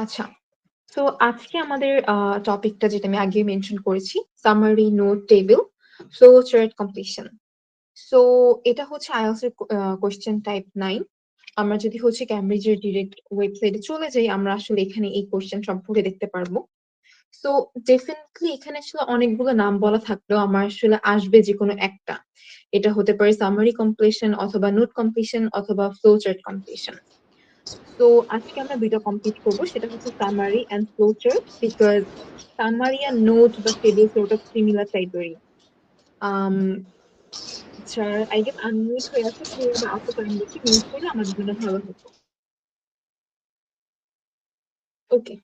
আচ্ছা। সো আজকে আমাদের টপিকটা যেটা আমি আগে মেনশন করেছি, summary, note, table, flow chart, completion. So এটা হচ্ছে আইএলটিএস এর কোয়েশ্চেন টাইপ 9। আমরা যদি হচ্ছে ক্যামব্রিজের ডিরেক্ট ওয়েবসাইটে চলে যাই, আমরা আসলে এখানে এই কোয়েশ্চেন সম্পর্কে দেখতে পারবো। সো ডেফিনেটলি এখানে আসলে অনেকগুলো নাম বলা থাকলেও আমার আসলে আসবে যে কোনো একটা। এটা হতে পারে সামারি কমপ্লিশন অথবা নোট কমপ্লিশন অথবা ফ্লো চার্ট কমপ্লিশন। তো আজকে আমরা দুইটা কমপ্লিট করব, সেটা হচ্ছে summary and flow chart, because summary আর নোট বা টেবিল সর্ট অফ সিমিলার টাইপেরই। Um sir I guess unmute হয়ে আছে, কেউ যদি আসতে পারেন দেখি, মিউট করলে আমাদের জন্য ভালো হতো। ওকে।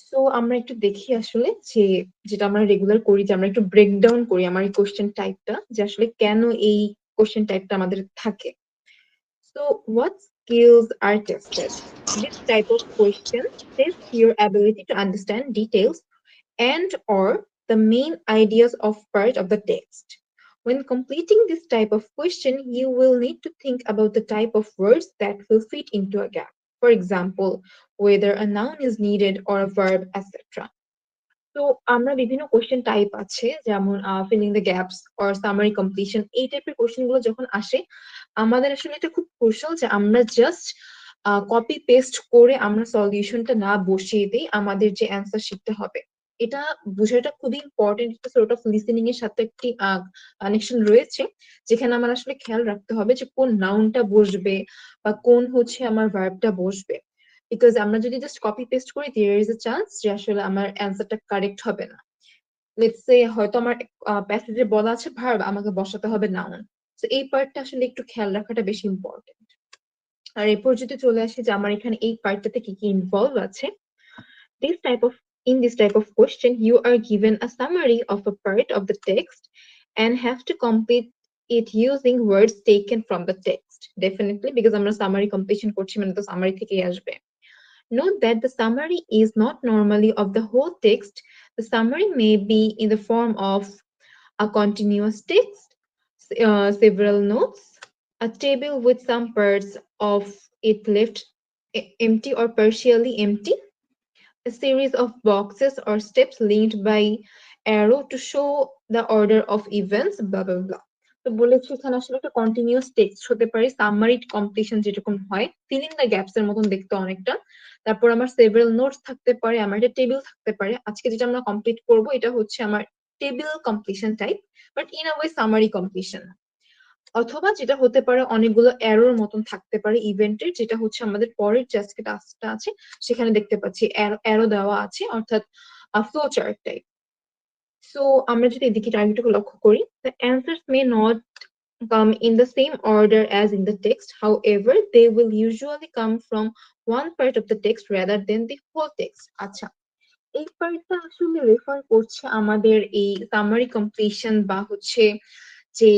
সো আমরা একটু দেখি আসলে যে যেটা আমরা রেগুলার করি, যে আমরা একটু ব্রেকডাউন করি আমার এই কোশ্চেন টাইপটা, যে আসলে কেন এই কোশ্চেন টাইপটা আমাদের থাকে। So, what skills are tested? This type of question tests your ability to understand details and or the main ideas of part of the text. When completing this type of question, you will need to think about the type of words that will fit into a gap. For example, whether a noun is needed or a verb, etc. তো আমরা বিভিন্ন question type আছে, যেমন filling the gaps or summary completion, এই টাইপের question গুলো যখন আসে, আমাদের আসলে এটা খুব ক্রুশাল যে আমরা জাস্ট কপি পেস্ট করে আমরা সলিউশনটা না বসিয়ে দিই আমাদের যে অ্যান্সার শিখতে হবে। এটা বোঝাটা খুবই ইম্পর্টেন্ট। একটা সর্ট অফ লিসেনিং এর সাথে একটি কানেকশন রয়েছে, যেখানে আমার আসলে খেয়াল রাখতে হবে যে কোন নাউনটা বসবে বা কোন হচ্ছে আমার ভার্বটা বসবে। বিকজ আমরা যদি জাস্ট কপি পেস্ট করি, দেয়ার ইজ এ চান্স যে আসলে আমার অ্যান্সারটা কারেক্ট হবে না। লেটস সে হয়তো আমার প্যাসেজে বলা আছে ভার্ব, আমাকে বসাতে হবে নাউন। তো এই পার্টটা আসলে একটু খেয়াল রাখাটা বেশি ইম্পর্টেন্ট। আর এরপর যদি চলে আসি যে আমার এখানে এই পার্টটাতে কি কি ইনভলভ আছে, this type of in this type of question you are given a summary of a part of the text and have to complete it using words taken from the text. Definitely, because আমরা summary completion করছি মানে তো summary থেকেই আসবে। Note that the summary is not normally of the whole text. The summary may be in the form of a continuous text, several notes, a table with some parts of it left empty or partially empty, a series of boxes or steps linked by arrow to show the order of events, blah blah blah. তো বলেছি এখানে আসলে একটা continuous text হতে পারে, summary completion যেরকম হয়, filling the gaps এর মতন দেখতে অনেকটা। তারপর আমার সেভারাল নোটস থাকতে পারে, আমার একটা টেবিল থাকতে পারে। আজকে যেটা আমরা কমপ্লিট করব এটা হচ্ছে আমার table completion type, but in a way summary completion. অথবা যেটা হতে পারে অনেকগুলো অ্যারোর মতন থাকতে পারে ইভেন্টের, যেটা হচ্ছে আমাদের পরের যে আজকে টাস্কটা আছে সেখানে দেখতে পাচ্ছি অ্যারো দেওয়া আছে, অর্থাৎ ফ্লো চার্ট টাইপ। সো আমরা যদি এদিকে টাইমটাকে লক্ষ্য করি, the answers may not come in the same order as in the text. However, they will usually come from one part of the text rather than the whole text. আচ্ছা, এই পার্টটা আসলে refer করছে আমাদের এই সামারি কমপ্লিশন বা হচ্ছে যে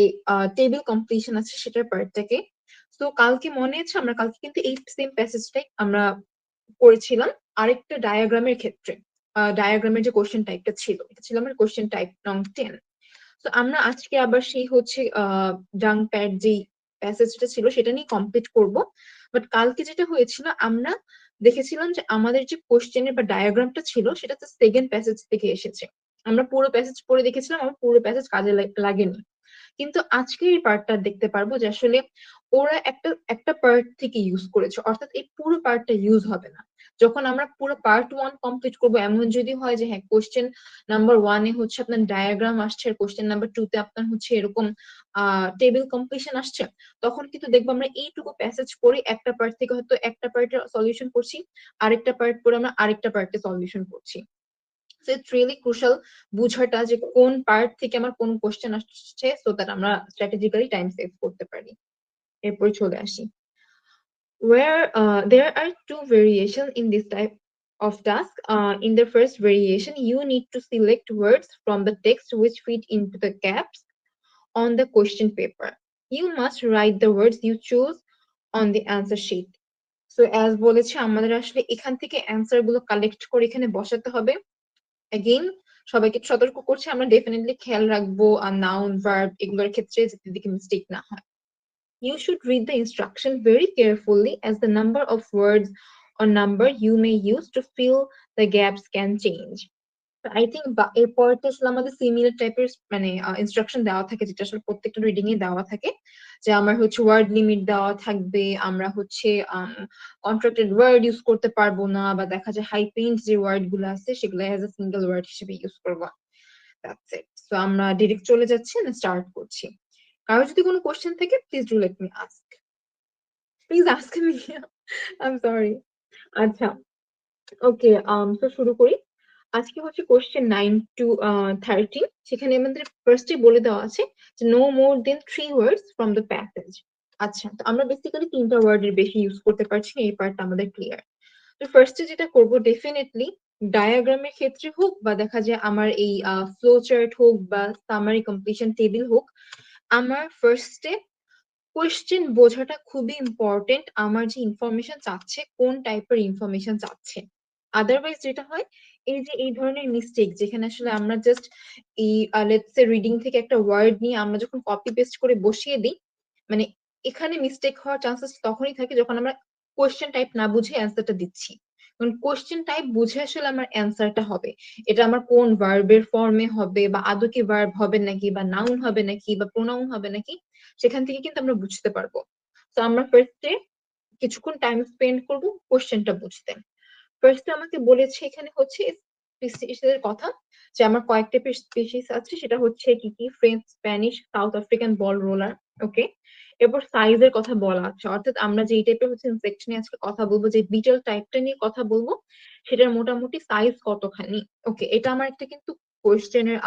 টেবিল কমপ্লিশন আছে সেটার পার্টটাকে। তো কালকে মনে আছে, আমরা কালকে কিন্তু এই সেম প্যাসেজটাই আমরা করেছিলাম আরেকটা ডায়াগ্রামের ক্ষেত্রে। ডায়াগ্রামের যে কোশ্চেন টাইপটা ছিল, এটা ছিল আমার কোশ্চেন টাইপ নং 10। তো আমরা আজকে আবার সেই হচ্ছে ডাং প্যাড যেই প্যাসেজটা ছিল সেটা নিয়ে কমপ্লিট করব। বাট কালকে যেটা হয়েছিল, আমরা দেখেছিলাম যে আমাদের যে কোশ্চেনের বা ডায়াগ্রামটা ছিল সেটা তো সেকেন্ড প্যাসেজ থেকে এসেছে। আমরা পুরো প্যাসেজ পড়ে দেখেছিলাম, আমার পুরো প্যাসেজ কাজে লাগেনি। কিন্তু আজকের এই পার্টটা দেখতে পারবো যে আসলে ওরা একটা একটা পার্ট থেকে ইউজ করেছে, অর্থাৎ এই পুরো পার্টটা ইউজ হবে না। যখন আমরা পুরো পার্ট 1 কমপ্লিট করবো, এমন যদি হয় যে হ্যাঁ কোশ্চেন নাম্বার 1 এ হচ্ছে আপনার ডায়াগ্রাম আসছে আর কোশ্চেন নাম্বার 2 তে আপনার হচ্ছে এরকম টেবিল কমপ্লিশন আসছে, তখন কিন্তু দেখবো আমরা এইটুকু প্যাসেজ পড়ে একটা পার্ট থেকে হয়তো একটা পার্টের সলিউশন করছি, আরেকটা পার্ট পড়ে আমরা আরেকটা পার্টের সলিউশন করছি। সো ইটস রিয়েলি ক্রুশাল বুঝাটা যে কোন পার্ট থেকে আমার কোন কোশ্চেন আসছে, সো দ্যাট আমরা স্ট্র্যাটেজিক্যালি টাইম সেভ করতে পারি। এরপর চলে আসি, where there are two variations in this type of task. In the first variation, you need to select words from the text which fit into the gaps on the question paper. You must write the words you choose on the answer sheet. So as বলেছে আমাদের আসলে এখান থেকে answer গুলো collect করে এখানে বসাতে হবে। এগেইন সবাইকে সতর্ক করছে, আমরা ডেফিনেটলি খেয়াল রাখবো নাউন ভার্ব এগুলোর ক্ষেত্রে যাতে দিকে মিস্টেক না হয়। You should read the instruction very carefully as the number of words or number you may use to fill the gaps can change. I think এর পরটা আসলে আমাদের সিমিলার টাইপের মানে ইনস্ট্রাকশন দেওয়া থাকে, যেটা আসলে প্রত্যেকটা রিডিং এ দেওয়া থাকে, যে আমার হচ্ছে ওয়ার্ড লিমিট দেওয়া থাকবে, আমরা হচ্ছে কন্ট্রাক্টেড ওয়ার্ড ইউজ করতে পারবো না, বা দেখা যায় হাই পেইন্ট যে ওয়ার্ড গুলো আছে সেগুলো অ্যাজ এ সিঙ্গেল ওয়ার্ড হিসেবে ইউজ করবো। That's it. সো আমরা ডিরেক্ট চলে যাচ্ছি না, স্টার্ট করছি। কারো যদি কোনো কোশ্চেন থাকে please do let me ask, please ask me. I am sorry. আচ্ছা, ওকে, তো শুরু করি। আজকে হচ্ছে কোশ্চেন 9 to 13। সেখানে আমাদের ফার্স্টে বলে দেওয়া আছে যে no more than 3 words from the passage. আচ্ছা, তো আমরা বেসিক্যালি 3টা ওয়ার্ডের বেশি ইউজ করতে পারছি না, এই পার্টটা আমাদের ক্লিয়ার। তো ফার্স্টে যেটা করব, ডেফিনেটলি ডায়াগ্রামের ক্ষেত্রে হোক বা দেখা যায় আমার এই ফ্লো চার্ট হোক বা সামারি কমপ্লিশন টেবিল হোক, আমার ফার্স্টে কোয়েশ্চেন বোঝাটা খুবই ইম্পর্টেন্ট। আমার যে ইনফরমেশন চাচ্ছে কোন টাইপের ইনফরমেশন চাচ্ছে। আদারওয়াইজ যেটা হয়, এই যে এই ধরনের মিস্টেক, যেখানে আসলে আমরা জাস্ট এই লেটস সে রিডিং থেকে একটা ওয়ার্ড নিয়ে আমরা যখন কপি পেস্ট করে বসিয়ে দিই, মানে এখানে মিস্টেক হওয়ার চান্সেস তখনই থাকে যখন আমরা কোয়েশ্চেন টাইপ না বুঝে অ্যান্সারটা দিচ্ছি। কারণ কোয়েশ্চেন টাইপ বুঝে আসলে আমার অ্যান্সারটা হবে, এটা আমার কোন ভার্বের ফর্মে হবে, বা আদৌ কি ভার্ব হবে নাকি, বা নাউন হবে নাকি, বা প্রোনাউন হবে নাকি, সেখান থেকে কিন্তু আমরা বুঝতে পারবো। তো আমরা ফার্স্টে কিছুক্ষণ টাইম স্পেন্ড করব কোশ্চেনটা বুঝতে। ফার্স্টে আমাকে বলেছে এখানে হচ্ছে স্পিসিস এর কথা, যে আমার কয়েক টাইপের স্পিসিস আছে, সেটা হচ্ছে কি কি, ফ্রেঞ্চ, স্প্যানিশ, সাউথ আফ্রিকান বল রোলার। ওকে, এরপর সাইজের কথা বলা আছে, অর্থাৎ আমরা যেই টাইপের হচ্ছে ইনসেক্ট নিয়ে আজকে কথা বলবো, যে বিটল টাইপটা নিয়ে কথা বলবো, সেটার মোটামুটি সাইজ কতখানি। ওকে, এটা আমার একটা কিন্তু কোশ্চেনের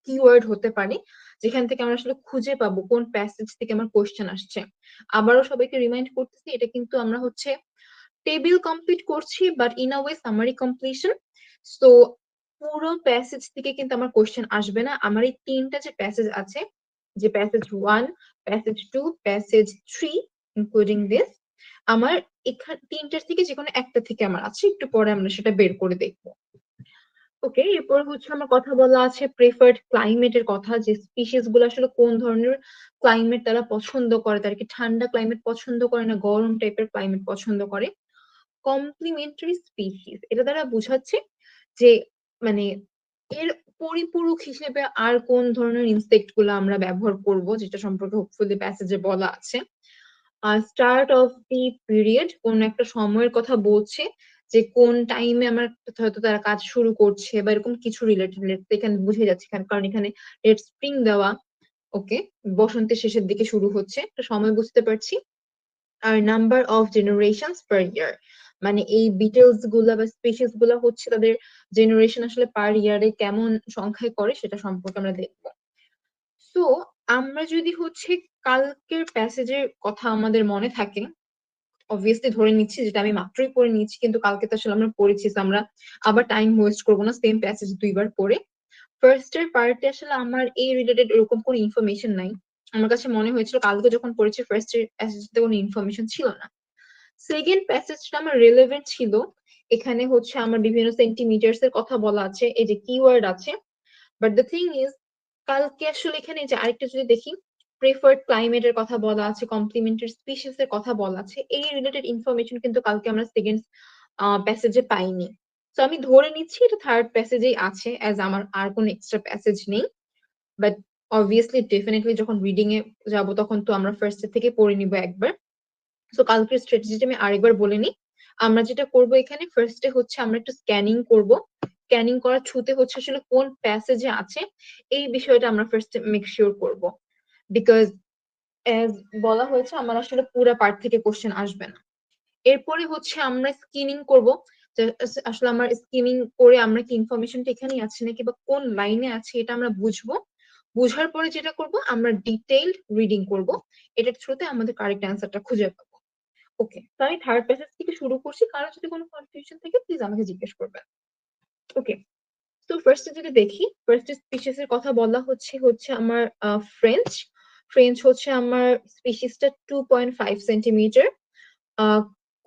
কিওয়ার্ড হতে পারে, যেখান থেকে আমরা আসলে খুঁজে পাবো কোন প্যাসেজ থেকে আমার কোশ্চেন আসছে। আবারও সবাইকে রিমাইন্ড করতেছি, এটা কিন্তু আমরা হচ্ছে টেবিল কমপ্লিট করছি, but in a way summary completion. So পুরো প্যাসেজ থেকে কিন্তু আমার কোশ্চেন আসবে না। আমার এই 3টা যে প্যাসেজ আছে, যে passage 1, passage 2, passage 3, including this, আমার এখানে 3টার থেকে যে কোনো একটা থেকে আমার আছে, একটু পরে আমরা সেটা বের করে দেখবো। ওকে, এরপর হচ্ছে আমার কথা বলা আছে প্রেফার্ড ক্লাইমেটের কথা, যে স্পিসিস গুলো আসলে কোন ধরনের ক্লাইমেট তারা পছন্দ করে, তারা কি ঠান্ডা ক্লাইমেট পছন্দ করে না গরম টাইপের ক্লাইমেট পছন্দ করে। কমপ্লিমেন্টারি স্পিসিস, এটা দ্বারা বোঝাচ্ছে যে মানে এর পরিপূরক হিসেবে আর কোন ধরনের ইনসেক্ট গুলো আমরা ব্যবহার করব, যেটা সম্পর্কে হোপফুলি প্যাসেজে বলা আছে। স্টার্ট অফ দি পিরিয়ড, কোন একটা সময়ের কথা বলছে, যে কোন টাইমে আমার হয়তো তারা কাজ শুরু করছে, বা এরকম কিছু রিলেটেড এখানে বুঝে যাচ্ছে, কারণ এখানে লেট স্প্রিং দেওয়া। ওকে, বসন্তের শেষের দিকে শুরু হচ্ছে, একটা সময় বুঝতে পারছি। আর নাম্বার অফ জেনারেশনস পার ইয়ার, মানে এই বিটেলস গুলা বা স্পিসিস গুলা হচ্ছে তাদের জেনারেশন আসলে পার ইয়ারে কেমন সংখ্যায় করে, সেটা সম্পর্কে আমরা দেখবো। সো আমরা যদি হচ্ছে কালকের প্যাসেজের কথা আমাদের মনে থাকে, অবভিয়াসলি ধরে নিচ্ছি, যেটা আমি মাত্রই পড়ে নিয়েছি, কিন্তু কালকে তো আসলে আমরা পড়েছি, so আমরা আবার টাইম ওয়েস্ট করবো না সেম প্যাসেজ দুইবার পড়ে। ফার্স্ট এর পার্টে আসলে আমার এই রিলেটেড এরকম কোনো ইনফরমেশন নাই। আমার কাছে মনে হয়েছিল কালকে যখন পড়েছি ফার্স্ট এর প্যাসেজে কোনো ইনফরমেশন ছিল না। সেকেন্ড প্যাসেজটা আমার রেলেভেন্ট ছিল। এখানে হচ্ছে আমার বিভিন্ন সেন্টিমিটার্স এর কথা বলা আছে, এই যে কিওয়ার্ড আছে। বাট দ্য থিং ইজ, কালকে আসলে এখানে যে আরেকটা যদি দেখি, প্রেফার্ড ক্লাইমেটের কথা বলা আছে, কমপ্লিমেন্টারি স্পিসিস এর কথা বলা আছে, এই রিলেটেড ইনফরমেশন কিন্তু কালকে আমরা সেকেন্ড প্যাসেজে পাইনি। তো আমি ধরে নিচ্ছি এটা থার্ড প্যাসেজেই আছে, অ্যাজ আমার আর কোনো এক্সট্রা প্যাসেজ নেই। বাট অবভিয়াসলি ডেফিনেটলি যখন রিডিং এ যাব তখন তো আমরা ফার্স্ট থেকে পড়ে নিব একবার। সো কালকের স্ট্র্যাটেজিটা আমি আরেকবার বলে নিই। আমরা যেটা করব এখানে ফার্স্টে হচ্ছে আমরা একটু স্ক্যানিং করব। স্ক্যানিং করার থ্রুতে হচ্ছে আসলে কোন প্যাসেজে আছে এই বিষয়টা আমরা ফার্স্টে মেক শিওর করব। বিকজ এজ বলা হয়েছে আমার আসলে পুরো পার্ট থেকে কোশ্চেন আসবে না। এরপরে হচ্ছে আমরা স্কিমিং করব, যে আসলে আমার স্কিমিং করে আমরা কি ইনফরমেশনটা এখানেই আছে নাকি, বা কোন লাইনে আছে এটা আমরা বুঝবো। বুঝার পরে যেটা করব, আমরা ডিটেইলড রিডিং করব, এটার থ্রুতে আমাদের কারেক্ট অ্যান্সারটা খুঁজে পাবো। ওকে, তো আমি থার্ড প্যাসেজ থেকে শুরু করছি, কারো যদি কোনো কনফিউশন থাকে প্লিজ আমাকে জিজ্ঞেস করবেন। ওকে, তো ফার্স্টে যদি দেখি, ফার্স্ট স্পিসিস এর কথা বলা হচ্ছে হচ্ছে আমার ফ্রেঞ্চ। ফ্রেঞ্চ হচ্ছে আমার স্পিসিসটা 2.5 সেন্টিমিটার,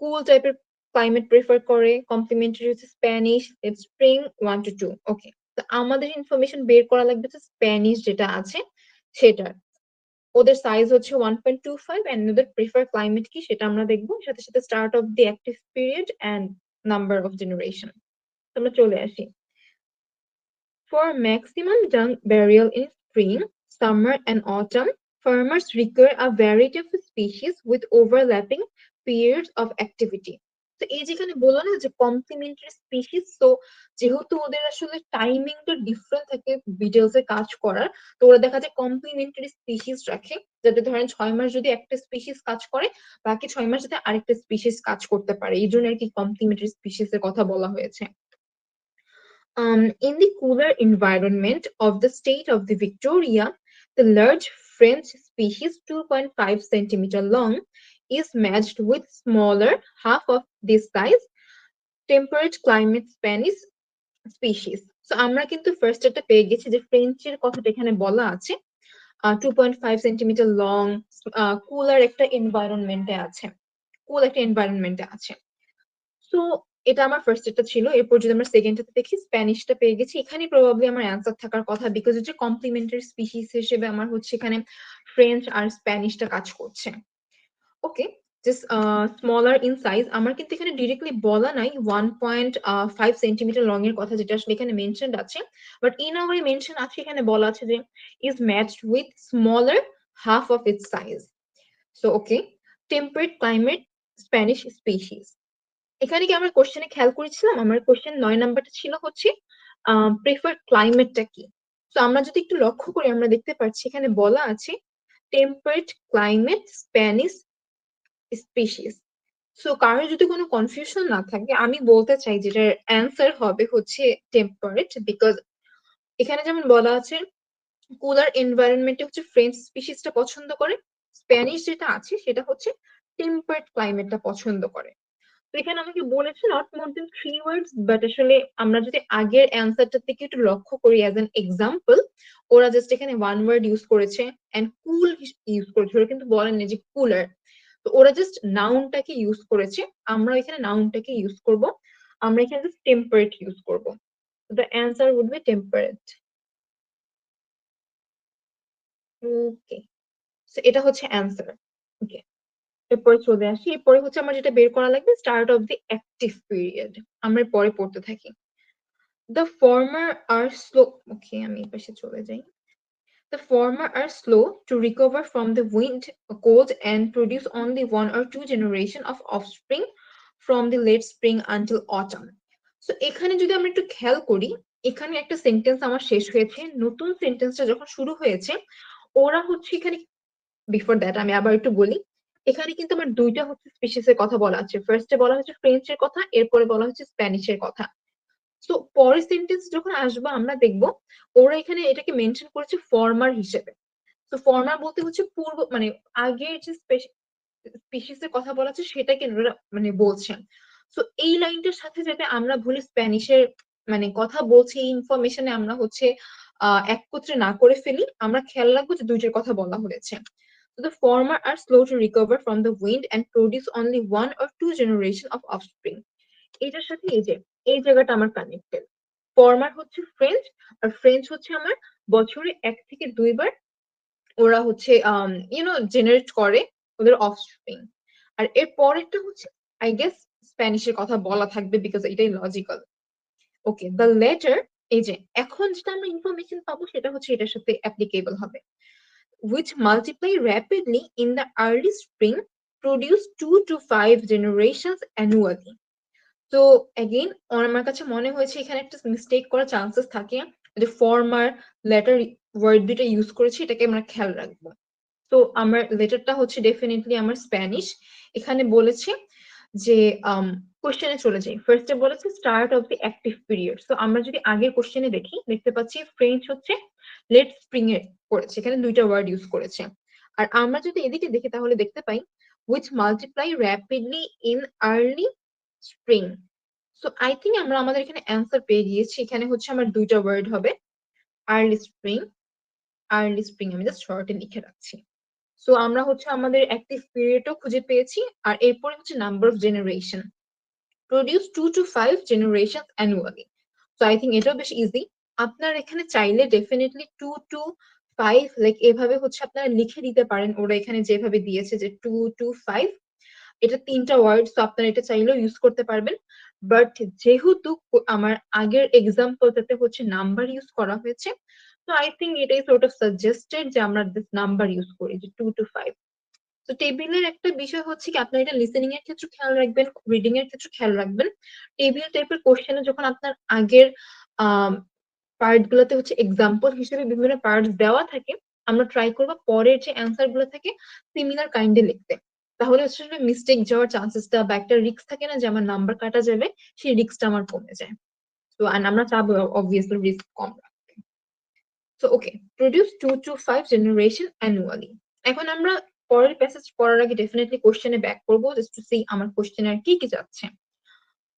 কুল টাইপের ক্লাইমেট প্রেফার করে। কমপ্লিমেন্টারি হচ্ছে স্প্যানিশ, স্প্রিং 1 to 2। ওকে, তো আমাদের ইনফরমেশন বের করা লাগবে যে স্প্যানিশ যেটা আছে সেটার। ওদের সাইজ হচ্ছে 1.25 এন্ড ওদের প্রিফার ক্লাইমেট কি সেটা আমরা দেখবো, সাথে সাথে start of the active period and number of generation. আমরা চলে আসি। For maximum dung burial in spring, summer, and autumn, farmers require a variety of species with overlapping periods of activity. তো এই যেখানে বললো না যে কমপ্লিমেন্টারি স্পিসিস, তো যেহেতু ওদের আসলে টাইমিংটা ডিফারেন্ট থাকে বিটেলস এ কাজ করার, তো ওরা দেখা যায় কমপ্লিমেন্টারি স্পিসিস রাখে, যাতে ধরেন 6 মাস যদি একটা স্পিসিস কাজ করে, বাকি 6 মাস যাতে আরেকটা স্পিসিস কাজ করতে পারে, এই জন্য আর কি কমপ্লিমেন্টারি স্পিসিস এর কথা বলা হয়েছে। In the cooler environment of the state of the Victoria, the large French species 2.5 centimeter long is matched with smaller, half of this size, temperate climate Spanish species. So আমরা কিন্তু first এটা পেয়ে গেছি যে ফ্রেঞ্চের কথাটা এখানে বলা আছে, 2.5 সেন্টিমিটার লং, কুলার একটা এনভায়রনমেন্টে আছে, কুল একটা এনভায়রনমেন্টে আছে। সো এটা আমার ফার্স্ট এটা ছিল। এরপর যদি আমরা সেকেন্ডটাতে দেখি, স্প্যানিশটা পেয়ে গেছি। এখানে প্রবাবলি আমার অ্যান্সার থাকার কথা, বিকজ হচ্ছে কমপ্লিমেন্টারি স্পিসিস হিসেবে আমার হচ্ছে এখানে ফ্রেঞ্চ আর স্প্যানিশটা কাজ করছে। ওকে, জাস্ট স্মলার ইন সাইজ, আমার কিন্তু এখানে ডিরেক্টলি বলা নাই 1.5 সেন্টিমিটার লং এর কথা, যেটা আসলে এখানে মেনশনড আছে, but in a way mention আছে, এখানে বলা আছে যে is matched with smaller half of its size. So okay, temperate climate Spanish species. এখানে কি আমরা কোশ্চেনে খেয়াল করেছিলাম, আমার কোশ্চেন 9 নাম্বারটা ছিল হচ্ছে প্রেফার ক্লাইমেটটা কি। তো আমরা যদি একটু লক্ষ্য করি, আমরা দেখতে পাচ্ছি এখানে বলা আছে temperate climate Spanish species. So কারোর যদি কোনো কনফিউশন না থাকে, আমি বলতে চাই যেটার অ্যান্সার হবে হচ্ছে টেম্পারেট, বিকজ এখানে যেমন বলা আছে কুলার এনভায়রনমেন্টে হচ্ছে ফ্রেঞ্চ স্পিসিসটা পছন্দ করে, স্প্যানিশ যেটা আছে সেটা হচ্ছে টেম্পারেট ক্লাইমেটটা পছন্দ করে। তো এখানে আমাকে বলেছে not more than 3 words, but আসলে আমরা যদি আগের অ্যান্সারটার থেকে একটু লক্ষ্য করি অ্যাজ এন এক্সাম্পল, ওরা জাস্ট এখানে 1 ওয়ার্ড ইউজ করেছে এন্ড কুল ইউজ করেছে, ওরা কিন্তু বলেনি যে কুলার। তো ওরা জাস্ট নাউনটাকে ইউজ করেছে, আমরা এখানে নাউনটাকে ইউজ করব, আমরা এখানে জাস্ট টেম্পারেট ইউজ করব। The answer would be temperate. Okay, এটা হচ্ছে অ্যান্সার। ওকে, এরপরে চলে আসি। এরপরে হচ্ছে আমার যেটা বের করা লাগবে start of the active period, আমরা পরে পড়তে থাকি। The former are slow. Okay, আমি এই পাশে চলে যাই। The former are slow to recover from the wind, cold, and produce only 1 or 2 generations of offspring from the late spring until autumn. So এখানে যদি আমরা একটু খেয়াল করি, এখানে একটা সেন্টেন্স আমার শেষ হয়েছে, নতুন সেন্টেন্সটা যখন শুরু হয়েছে, ওরা হচ্ছে এখানে, বিফোর দ্যাট আমি আবার একটু বলি, এখানে কিন্তু আমার দুইটা হচ্ছে স্পিসিসের কথা বলা আছে। ফার্স্টে বলা হচ্ছে ফ্রেঞ্চের কথা, এরপরে বলা হচ্ছে স্প্যানিশের কথা। তো পরের সেন্টেন্স যখন আসবো আমরা দেখবো ওরা এখানে এটাকে মেনশন করেছে ফর্মার হিসেবে। তো ফর্মার বলতে হচ্ছে পূর্ব, মানে আগের যে স্পিসিস এর কথা বলা আছে সেটাকে ওরা মানে বলছেন। তো এই লাইনটার সাথে যাতে আমরা ভুলে স্প্যানিশের মানে কথা বলছি, এই ইনফরমেশনে আমরা হচ্ছে একত্রে না করে ফেলি, আমরা খেয়াল রাখবো যে দুইটার কথা বলা হয়েছে। So the former are slow to recover from the wind and produce only 1 or 2 generations of offspring. এটার সাথে এই জায়গাটা আমার কানেক্টেড। ফরমার হচ্ছে ফ্রেঞ্চ, আর ফ্রেঞ্চ হচ্ছে আমার বছরে 1 থেকে 2 বার ওরা হচ্ছে জেনারেট করে ওদের অফস্প্রিং। আর এর পরেরটা হচ্ছে আই গেস স্প্যানিশের কথা বলা থাকবে, বিকজ এটাই লজিক্যাল। ওকে, দ্য লেটার, এই যে এখন যেটা আমরা ইনফরমেশন পাবো সেটা হচ্ছে এটার সাথে অ্যাপ্লিকেবল হবে। which multiply rapidly in the early spring, produce 2 to 5 generations annually. তো এগেইন আমার কাছে মনে হয়েছে এখানে একটা মিস্টেক করার চান্সেস থাকে, যে ফর্মার লেটার ওয়ার্ড দুটা ইউজ করেছি, এটাকে আমরা খেয়াল রাখবো। তো আমার লেটারটা হচ্ছে ডেফিনেটলি আমার স্প্যানিশ। এখানে বলেছে যে কোশ্চেনে চলে যাই, ফার্স্টে বলেছে start of the active period. তো আমরা যদি আগের কোশ্চেনে দেখি, দেখতে পাচ্ছি ফ্রেঞ্চ হচ্ছে লেট স্প্রিং এ করেছে, এখানে দুইটা ওয়ার্ড ইউজ করেছে। আর আমরা যদি এদিকে দেখি তাহলে দেখতে পাই which multiply rapidly in early spring. So I think আমরা আমাদের এখানে অ্যান্সার পেয়ে গিয়েছি। এখানে হচ্ছে আমার দুইটা ওয়ার্ড হবে, আর্লি স্প্রিং, আর্লি স্প্রিং আমি জাস্ট শর্টে লিখে রাখছি। সো আমরা হচ্ছে আমাদের অ্যাক্টিভ পিরিয়ডও খুঁজে পেয়েছি, আর এরপরে হচ্ছে number of generation, produce 2 to 5 generations annually. So I think এটাও বেশ ইজি। আপনার এখানে চাইলে ডেফিনেটলি 2 to 5 লাইক এভাবে হচ্ছে আপনারা লিখে দিতে পারেন, ওরা এখানে যেভাবে দিয়েছে যে 225, এটা 3টা ওয়ার্ড, সো আপনারা এটা চাইলেও ইউজ করতে পারবেন। বাট যেহেতু আমার আগের এক্সাম্পলটাতে হচ্ছে নাম্বার ইউজ করা হয়েছে, তো আই থিঙ্ক এটাই সর্ট অফ সাজেস্টেড যে আমরা দিস নাম্বার ইউজ করি, যে 2 to 5। তো টেবিলের একটা বিষয় হচ্ছে কি, আপনার এটা লিসেনিং এর ক্ষেত্রে খেয়াল রাখবেন, রিডিং এর ক্ষেত্রে খেয়াল রাখবেন। টেবিল টাইপের কোশ্চেনে যখন আপনার আগের পার্ট গুলোতে হচ্ছে এক্সাম্পল হিসেবে বিভিন্ন পার্টস দেওয়া থাকে, আমরা ট্রাই করবো পরের যে অ্যান্সার গুলো থাকে সিমিলার কাইন্ডে লিখতে। তাহলে হচ্ছে মিস্টেক যাওয়ার চান্সেসটা বা একটা রিস্ক থাকে না যে আমার নাম্বার কাটা যাবে, সেই রিস্কটা আমার কমে যায়। তো আমরা চাবো অবভিয়াসলি রিস্ক কম রাখতে। তো ওকে, প্রডিউস 2 to 5 জেনারেশন অ্যানুয়ালি। এখন আমরা পরের প্যাসেজ পড়ার আগে ডেফিনেটলি কোশ্চেনে ব্যাক করবো, জাস্ট টু সি আমার কোশ্চেনে আর কি কি যাচ্ছে।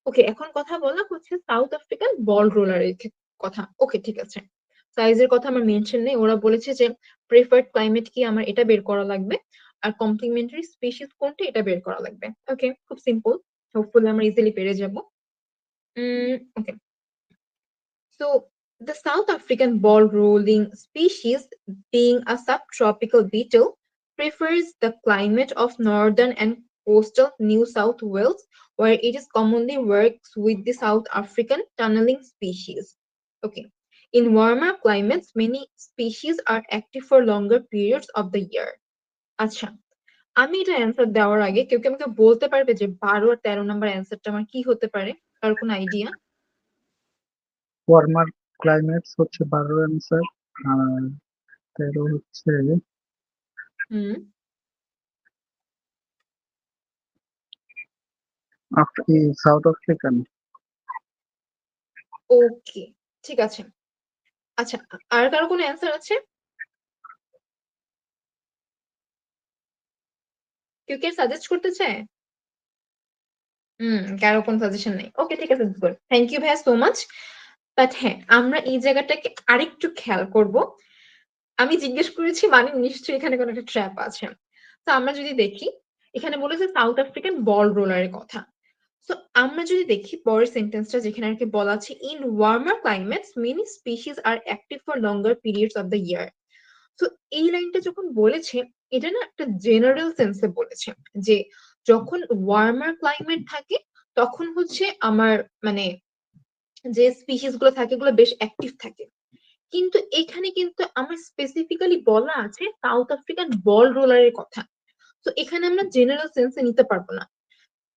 ওকে, এখন কথা বলা হচ্ছে সাউথ আফ্রিকান বল রোলারের কথা। ওকে, ঠিক আছে। সাইজের কথা আমার মেনশন নেই, ওরা বলেছে যে প্রেফার্ড ক্লাইমেট কি, আমার এটা বের করা লাগবে, আর কমপ্লিমেন্টারি স্পিসিস কোনটা এটা বের করা লাগবে। ওকে, খুব সিম্পল, হোপফুলি আমরা ইজিলি পেরে যাব। ওকে, so the South African ball rolling species, being a subtropical beetle, prefers the climate of northern and coastal New South Wales, where it is commonly works with the South African tunneling species. Okay. In warmer climates, many species are active for longer periods of the year. আচ্ছা, আমি এটা answer দেওয়ার আগে কেউ কি আমাকে বলতে পারবে যে 12 আর 13 নম্বর অ্যান্সারটা আমার কি হতে পারে? কারোর কোনো আইডিয়া? ওয়ার্মার ক্লাইমেটস হচ্ছে 12 অ্যান্সার, আর 13 হচ্ছে হুম সাউথ আফ্রিকান। ওকে, ঠিক আছে। আচ্ছা, আর কারো কোনো অ্যান্সার আছে? কেউ কি সাজেস্ট করতে চায়? কারো কোনো সাজেশন নেই। ওকে, ঠিক আছে, গুড, থ্যাংক ইউ ভাইয়া সো মাচ। বাট হ্যাঁ, আমরা এই জায়গাটাকে আরেকটু খেয়াল করব। আমি জিজ্ঞেস করেছি মানে নিশ্চয়ই এখানে কোনো একটা ট্র্যাপ আছে। তো আমরা যদি দেখি, এখানে বলেছে সাউথ আফ্রিকান বল রোলারের কথা। তো আমরা যদি দেখি পরের সেন্টেন্সটা, যেখানে আর কি বলা আছে in warmer climates many species are active for longer periods of the year. তো এই লাইনটা যখন বলেছে, এটা না একটা জেনারেল সেন্সে বলেছে যে যখন ওয়ার্মার ক্লাইমেট থাকে তখন হচ্ছে আমার মানে যে স্পিসিস গুলো থাকে ওগুলো বেশ অ্যাক্টিভ থাকে। কিন্তু এখানে কিন্তু আমার স্পেসিফিক্যালি বলা আছে সাউথ আফ্রিকান বল রোলারের কথা। তো এখানে আমরা জেনারেল সেন্সে নিতে পারবো না।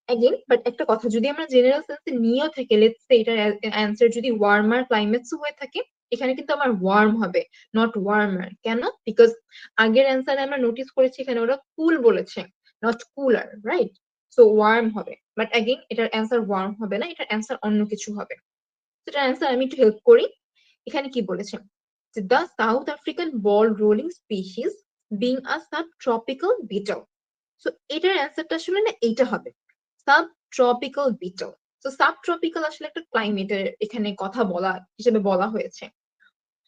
অ্যাগেন, বাট একটা কথা, যদি আমরা জেনারেল সেন্সে নিয়েও থাকি, লেটস সে এটার অ্যান্সার যদি ওয়ার্মার ক্লাইমেটস হয়ে থাকে, এখানে কিন্তু আমার ওয়ার্ম হবে, নট ওয়ার্মার। কেন? বিকজ আগের অ্যান্সারে আমরা নোটিস করেছি এখানে ওরা কুল বলেছে, not cooler, right? So warm হবে, বাট অ্যাগেন এটার অ্যান্সার ওয়ার্ম হবে না, এটার অ্যান্সার অন্য কিছু হবে। এটার অ্যান্সার আমি একটু হেল্প করি। এখানে কি বলেছে, the South African ball rolling species being a sub tropical beetle. So এটার অ্যান্সারটা আসলে না এইটা হবে, সাব ট্রপিক্যাল বিটল। তো সাব ট্রপিক্যাল আসলে একটা ক্লাইমেটের এখানে কথা বলা হিসেবে বলা হয়েছে।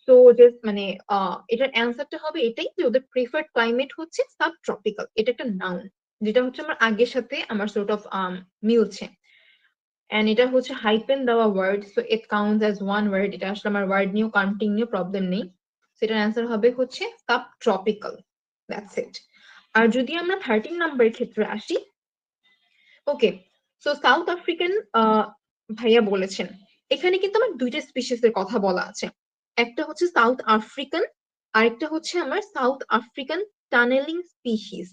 তো যে মানে এটার অ্যান্সারটা হবে এটাই, যে ওদের প্রিফার্ড ক্লাইমেট হচ্ছে সাব ট্রপিক্যাল। এটা একটা নাউন, যেটা হচ্ছে আমার আগের সাথে আমার সর্ট অফ মিলছে। এন্ড এটা হচ্ছে হাইপেন দেওয়া word, so it counts as one word. এটা আসলে আমার ওয়ার্ড নিয়েও কাউন্টিং নিয়ে প্রবলেম নেই। সেটার অ্যান্সার হবে হচ্ছে সাব ট্রপিক্যাল, দ্যাটস ইট। আর যদি আমরা 13 নাম্বারের ক্ষেত্রে আসি, ওকে, সো সাউথ আফ্রিকান ভাইয়া বলেছেন, এখানে কিন্তু আমার দুইটা স্পিসিস এর কথা বলা আছে। একটা হচ্ছে সাউথ আফ্রিকান, আরেকটা হচ্ছে আমার South African tunnelling species.